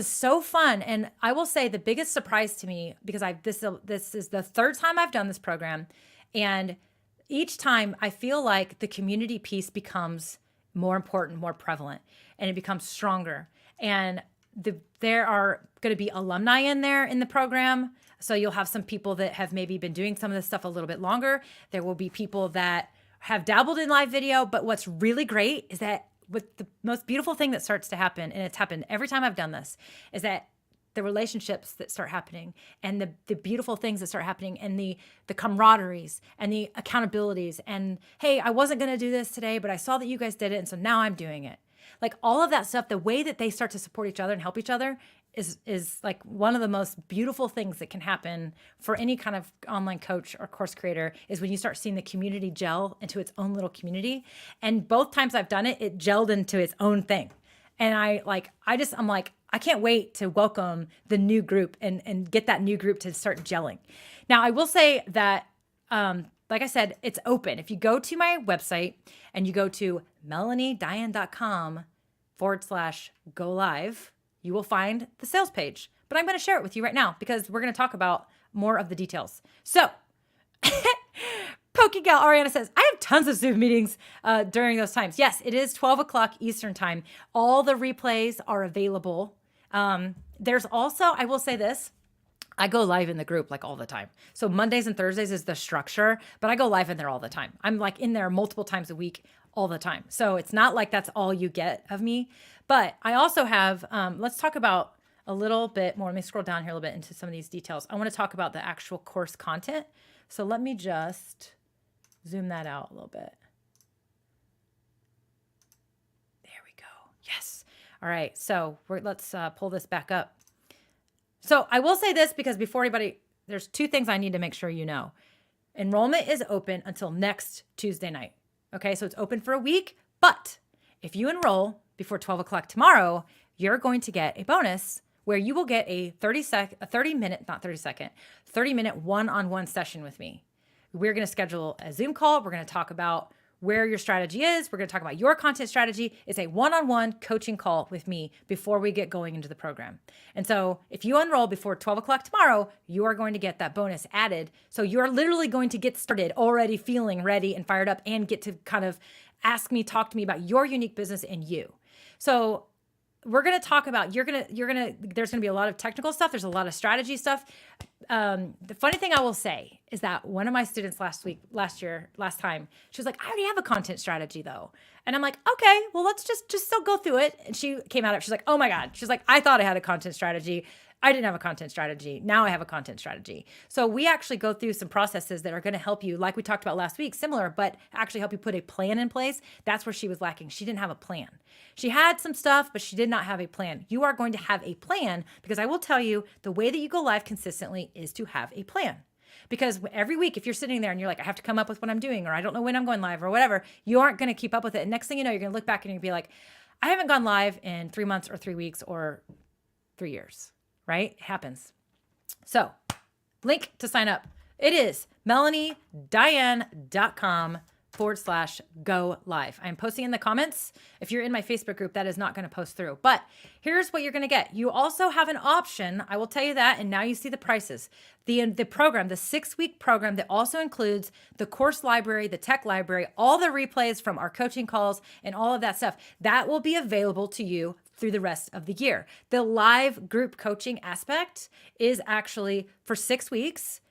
so fun. And I will say the biggest surprise to me, because this is the third time I've done this program, and each time I feel like the community piece becomes more important, more prevalent, and it becomes stronger. And there are going to be alumni in there in the program. So you'll have some people that have maybe been doing some of this stuff a little bit longer. There will be people that have dabbled in live video, but what's really great is that with the most beautiful thing that starts to happen, and it's happened every time I've done this, is that the relationships that start happening, and the beautiful things that start happening, and the camaraderies and the accountabilities, and hey, I wasn't going to do this today, but I saw that you guys did it, and so now I'm doing it. Like all of that stuff, the way that they start to support each other and help each other is like one of the most beautiful things that can happen for any kind of online coach or course creator, is when you start seeing the community gel into its own little community. And both times I've done it, it gelled into its own thing. And I'm like, I can't wait to welcome the new group and get that new group to start gelling. Now, I will say that, like I said, it's open. If you go to my website and you go to melaniediane.com/go live, you will find the sales page. But I'm going to share it with you right now because we're going to talk about more of the details. So, Pokegal Ariana says, I have tons of Zoom meetings during those times. Yes, it is 12 o'clock Eastern time. All the replays are available. There's also, I will say this, I go live in the group like all the time. So Mondays and Thursdays is the structure, but I go live in there all the time. I'm like in there multiple times a week, all the time. So it's not like that's all you get of me. But I also have, let's talk about a little bit more. Let me scroll down here a little bit into some of these details. I want to talk about the actual course content. So let me just zoom that out a little bit. There we go. Yes. All right. So let's pull this back up. So I will say this because before anybody, there's two things I need to make sure you know. Enrollment is open until next Tuesday night. Okay. So it's open for a week, but if you enroll before 12 o'clock tomorrow, you're going to get a bonus where you will get a 30 minute one-on-one session with me. We're going to schedule a Zoom call. We're going to talk about where your strategy is. We're going to talk about your content strategy. It's a one-on-one coaching call with me before we get going into the program. And so if you enroll before 12 o'clock tomorrow, you are going to get that bonus added. So you're literally going to get started already feeling ready and fired up and get to kind of talk to me about your unique business and you. So we're going to talk about, there's going to be a lot of technical stuff. There's a lot of strategy stuff. The funny thing I will say is that one of my students last time, she was like, I already have a content strategy though. And I'm like, okay, well, let's just still go through it. And she came out of it. She's like, oh my God. She's like, I thought I had a content strategy. I didn't have a content strategy. Now I have a content strategy. So we actually go through some processes that are going to help you, like we talked about last week, similar, but actually help you put a plan in place. That's where she was lacking. She didn't have a plan. She had some stuff, but she did not have a plan. You are going to have a plan because I will tell you the way that you go live consistently is to have a plan. Because every week, if you're sitting there and you're like, I have to come up with what I'm doing, or I don't know when I'm going live or whatever, you aren't going to keep up with it. And next thing you know, you're going to look back and you're going to be like, I haven't gone live in 3 months or 3 weeks or 3 years. Right? It happens. So link to sign up. It is melaniediane.com/go live. I'm posting in the comments. If you're in my Facebook group, that is not going to post through, but here's what you're going to get. You also have an option. I will tell you that. And now you see the prices, the program, the 6-week program that also includes the course library, the tech library, all the replays from our coaching calls and all of that stuff that will be available to you through the rest of the year. The live group coaching aspect is actually for 6 weeks.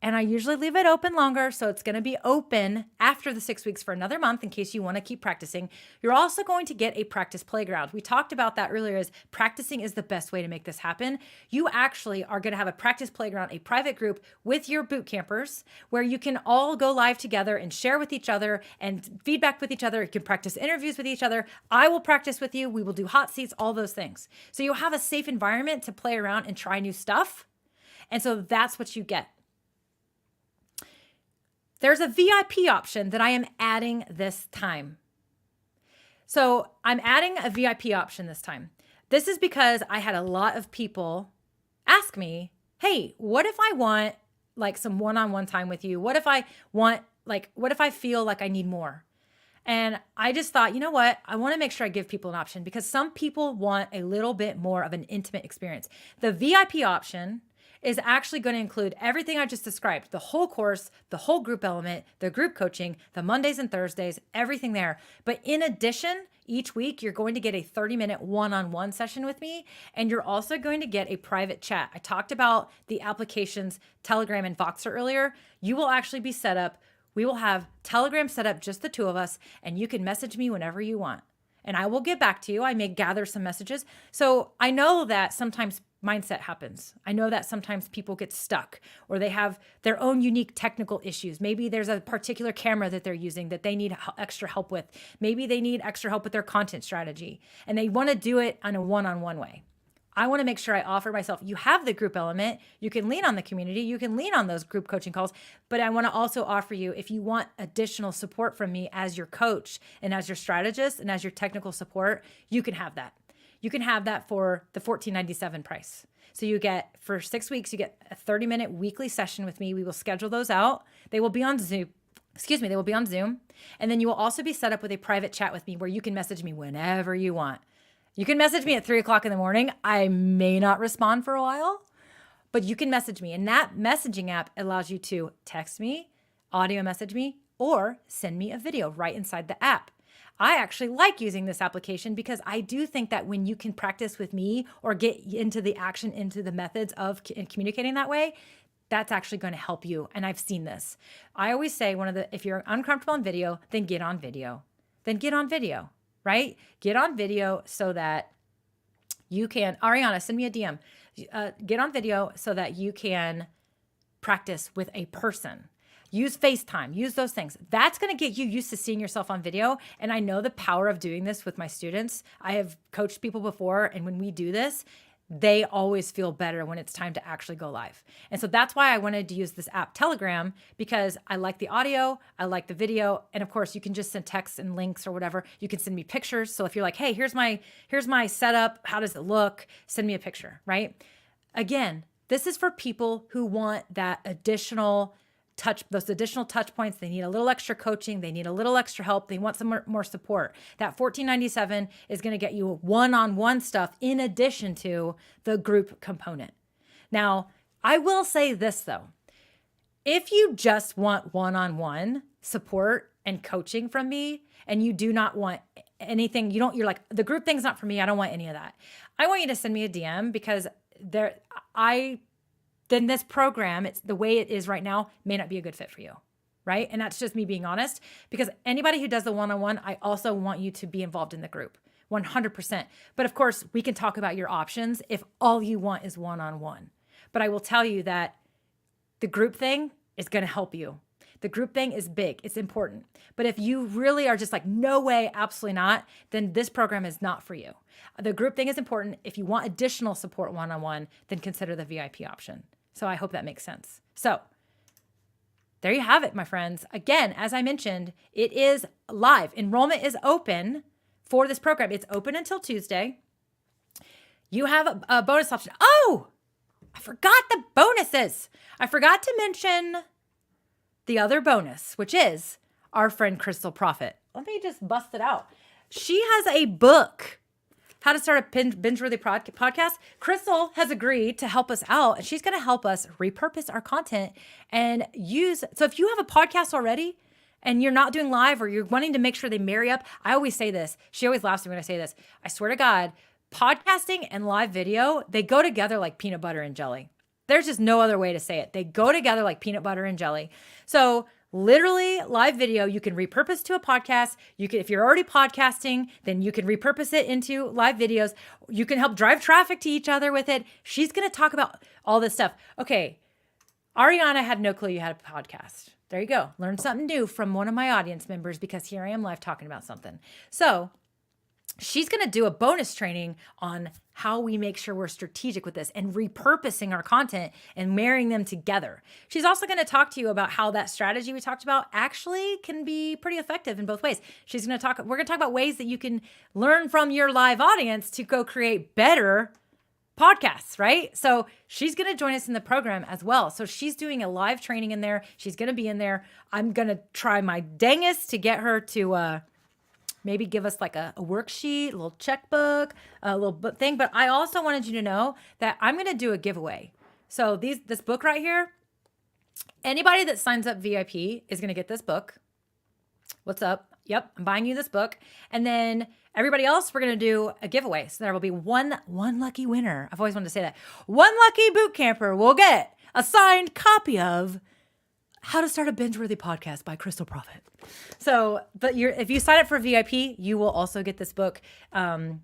And I usually leave it open longer. So it's going to be open after the 6 weeks for another month in case you want to keep practicing. You're also going to get a practice playground. We talked about that earlier as practicing is the best way to make this happen. You actually are going to have a practice playground, a private group with your boot campers where you can all go live together and share with each other and feedback with each other. You can practice interviews with each other. I will practice with you. We will do hot seats, all those things. So you'll have a safe environment to play around and try new stuff. And so that's what you get. There's a VIP option that I am adding this time. So I'm adding a VIP option this time. This is because I had a lot of people ask me, hey, what if I want like some one-on-one time with you? What if I feel like I need more? And I just thought, you know what? I want to make sure I give people an option because some people want a little bit more of an intimate experience. The VIP option is actually going to include everything I just described, the whole course, the whole group element, the group coaching, the Mondays and Thursdays, everything there. But in addition, each week, you're going to get a 30-minute one-on-one session with me, and you're also going to get a private chat. I talked about the applications Telegram and Voxer earlier. You will actually be set up. We will have Telegram set up, just the two of us, and you can message me whenever you want. And I will get back to you. I may gather some messages. So I know that sometimes mindset happens. I know that sometimes people get stuck or they have their own unique technical issues. Maybe there's a particular camera that they're using that they need extra help with. Maybe they need extra help with their content strategy and they want to do it on a one-on-one way. I want to make sure I offer myself. You have the group element. You can lean on the community. You can lean on those group coaching calls. But I want to also offer you, if you want additional support from me as your coach and as your strategist and as your technical support, you can have that. You can have that for the $14.97 price. So you get, for 6 weeks, you get a 30-minute weekly session with me. We will schedule those out. They will be on Zoom. They will be on Zoom. And then you will also be set up with a private chat with me where you can message me whenever you want. You can message me at 3 o'clock in the morning. I may not respond for a while, but you can message me. And that messaging app allows you to text me, audio message me, or send me a video right inside the app. I actually like using this application because I do think that when you can practice with me or get into the action, into the methods of communicating that way, that's actually going to help you. And I've seen this. I always say if you're uncomfortable on video, then get on video. then get on video, right? Get on video so that you can, Ariana, send me a DM. Get on video so that you can practice with a person. Use FaceTime, use those things. That's going to get you used to seeing yourself on video. And I know the power of doing this with my students. I have coached people before, and when we do this, they always feel better when it's time to actually go live. And so that's why I wanted to use this app Telegram, because I like the audio, I like the video, and of course you can just send texts and links or whatever. You can send me pictures. So if you're like, hey, here's my setup, how does it look? Send me a picture, right? Again, this is for people who want that additional those additional touch points. They need a little extra coaching. They need a little extra help. They want some more support. That $14.97 is going to get you one-on-one stuff in addition to the group component. Now, I will say this though. If you just want one-on-one support and coaching from me, and you do not want anything, you're like, the group thing's not for me. I don't want any of that. I want you to send me a DM, because then this program, it's the way it is right now, may not be a good fit for you, right? And that's just me being honest, because anybody who does the one-on-one, I also want you to be involved in the group, 100%. But of course, we can talk about your options if all you want is one-on-one. But I will tell you that the group thing is going to help you. The group thing is big. It's important. But if you really are just like, no way, absolutely not, then this program is not for you. The group thing is important. If you want additional support one-on-one, then consider the VIP option. So I hope that makes sense. So there you have it, my friends. Again, as I mentioned, it is live. Enrollment is open for this program. It's open until Tuesday. You have a bonus option. Oh, I forgot the bonuses. I forgot to mention the other bonus, which is our friend Crystal Profit. Let me just bust it out. She has a book, How to Start a Binge-Worthy Podcast. Crystal has agreed to help us out, and she's going to help us repurpose our content and use. So if you have a podcast already and you're not doing live, or you're wanting to make sure they marry up, I always say this. She always laughs at me when I say this. I swear to God, podcasting and live video, they go together like peanut butter and jelly. There's just no other way to say it. They go together like peanut butter and jelly. So literally, live video, you can repurpose to a podcast. You can, if you're already podcasting, then you can repurpose it into live videos. You can help drive traffic to each other with it. She's going to talk about all this stuff. Okay, Ariana had no clue you had a podcast. There you go. Learn something new from one of my audience members, because here I am live talking about something. So she's going to do a bonus training on how we make sure we're strategic with this and repurposing our content and marrying them together. She's also going to talk to you about how that strategy we talked about actually can be pretty effective in both ways. We're going to talk about ways that you can learn from your live audience to go create better podcasts, right? So she's going to join us in the program as well. So she's doing a live training in there. She's going to be in there. I'm going to try my dangest to get her to, maybe give us like a worksheet, a little checkbook, a little thing. But I also wanted you to know that I'm going to do a giveaway. So this book right here, anybody that signs up VIP is going to get this book. What's up? Yep, I'm buying you this book. And then everybody else, we're going to do a giveaway. So there will be one lucky winner. I've always wanted to say that. One lucky boot camper will get a signed copy of How to Start a Binge-Worthy Podcast by Crystal Profit. So, but if you sign up for VIP, you will also get this book from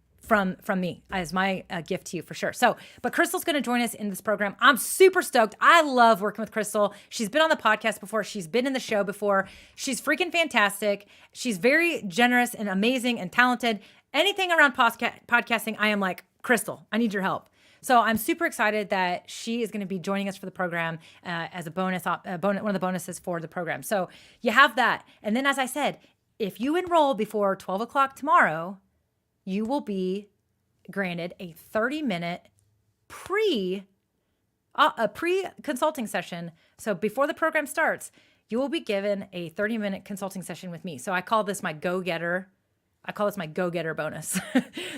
me as my gift to you for sure. So, but Crystal's going to join us in this program. I'm super stoked. I love working with Crystal. She's been on the podcast before. She's been in the show before. She's freaking fantastic. She's very generous and amazing and talented. Anything around podcasting, I am like, Crystal, I need your help. So I'm super excited that she is going to be joining us for the program as a bonus, one of the bonuses for the program. So you have that. And then, as I said, if you enroll before 12 o'clock tomorrow, you will be granted a 30-minute pre-consulting session. So before the program starts, you will be given a 30-minute consulting session with me. So I call this my go-getter. I call this my go-getter bonus.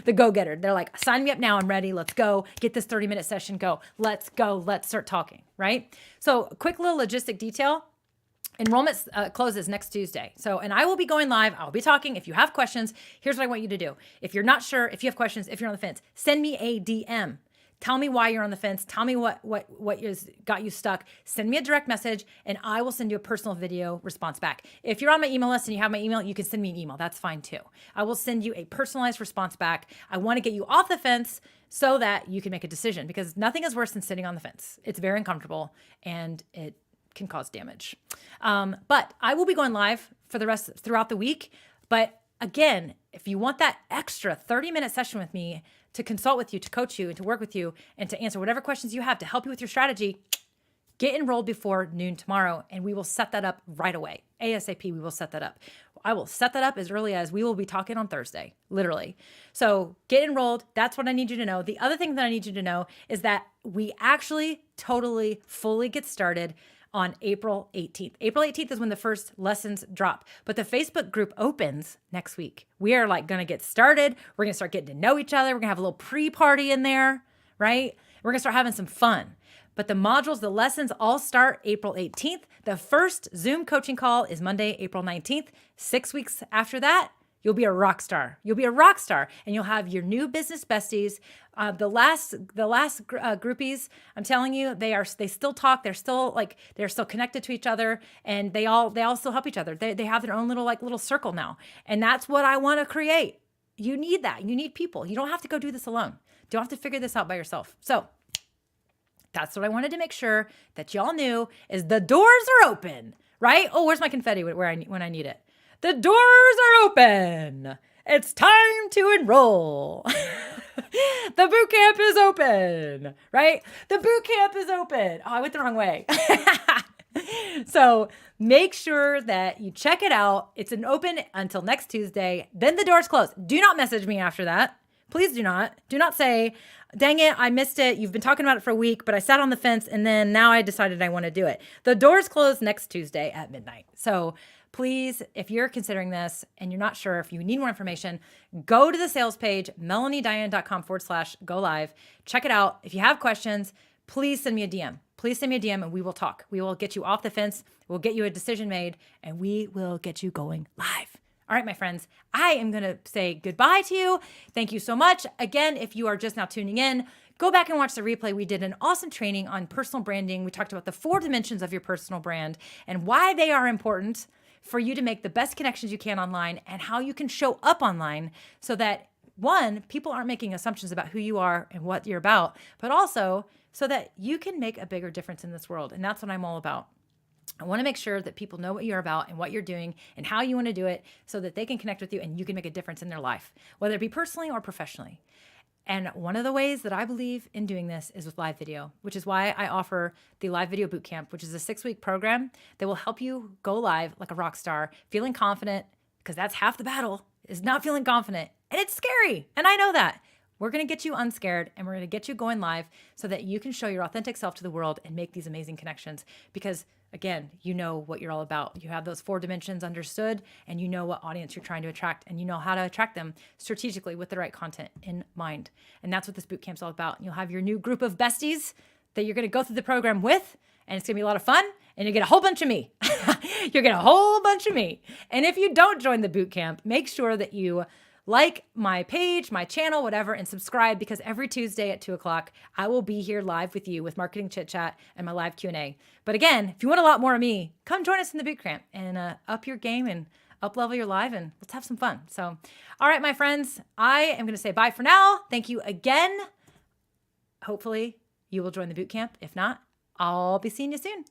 The go-getter. They're like, sign me up now. I'm ready. Let's go. Get this 30-minute session. Go. Let's go. Let's start talking, right? So quick little logistic detail. Enrollment closes next Tuesday. So, and I will be going live. I'll be talking. If you have questions, here's what I want you to do. If you're not sure, if you have questions, if you're on the fence, send me a DM. Tell me why you're on the fence. Tell me what got you stuck. Send me a direct message and I will send you a personal video response back. If you're on my email list and you have my email, you can send me an email. That's fine too. I will send you a personalized response back. I want to get you off the fence so that you can make a decision, because nothing is worse than sitting on the fence. It's very uncomfortable and it can cause damage. But I will be going live for the rest throughout the week. But again, if you want that extra 30-minute session with me to consult with you, to coach you, and to work with you, and to answer whatever questions you have to help you with your strategy, get enrolled before noon tomorrow, and we will set that up right away. ASAP, we will set that up. I will set that up as early as we will be talking on Thursday, literally. So get enrolled. That's what I need you to know. The other thing that I need you to know is that we actually totally, fully get started on April 18th. April 18th is when the first lessons drop, but the Facebook group opens next week. We are like going to get started. We're going to start getting to know each other. We're going to have a little pre-party in there, right? We're going to start having some fun. But the modules, the lessons all start April 18th. The first Zoom coaching call is Monday, April 19th. 6 weeks after that, you'll be a rock star. You'll be a rock star, and you'll have your new business besties. The last groupies, I'm telling you, they still talk. They're still connected to each other, and they all still help each other. They have their own little circle now, and that's what I want to create. You need that. You need people. You don't have to go do this alone. You don't have to figure this out by yourself. So that's what I wanted to make sure that y'all knew, is the doors are open, right? Oh, where's my confetti when I need it? The doors are open. It's time to enroll. The boot camp is open, right? The boot camp is open. Oh, I went the wrong way. So make sure that you check it out. It's open until next Tuesday. Then the doors close. Do not message me after that. Please do not. Do not say, dang it, I missed it. You've been talking about it for a week, but I sat on the fence and then now I decided I want to do it. The doors close next Tuesday at midnight. So please, if you're considering this and you're not sure, if you need more information, go to the sales page, melaniediane.com/go live. Check it out. If you have questions, please send me a DM. Please send me a DM and we will talk. We will get you off the fence. We'll get you a decision made and we will get you going live. All right, my friends, I am going to say goodbye to you. Thank you so much. Again, if you are just now tuning in, go back and watch the replay. We did an awesome training on personal branding. We talked about the 4 dimensions of your personal brand and why they are important for you to make the best connections you can online, and how you can show up online so that, one, people aren't making assumptions about who you are and what you're about, but also so that you can make a bigger difference in this world. And that's what I'm all about. I want to make sure that people know what you're about and what you're doing and how you want to do it so that they can connect with you and you can make a difference in their life, whether it be personally or professionally. And one of the ways that I believe in doing this is with live video, which is why I offer the Live Video Bootcamp, which is a 6-week program that will help you go live like a rock star, feeling confident, because that's half the battle, is not feeling confident. And it's scary. And I know that. We're going to get you unscared and we're going to get you going live so that you can show your authentic self to the world and make these amazing connections. Because again, you know what you're all about. You have those 4 dimensions understood and you know what audience you're trying to attract and you know how to attract them strategically with the right content in mind. And that's what this bootcamp's all about. You'll have your new group of besties that you're going to go through the program with, and it's going to be a lot of fun. And you get a whole bunch of me. You're getting a whole bunch of me. And if you don't join the bootcamp, make sure that you like my page, my channel, whatever, and subscribe, because every Tuesday at 2:00, I will be here live with you with Marketing Chit Chat and my live Q&A. But again, if you want a lot more of me, come join us in the bootcamp and up your game and up level your live and let's have some fun. So, all right, my friends, I am going to say bye for now. Thank you again. Hopefully you will join the bootcamp. If not, I'll be seeing you soon.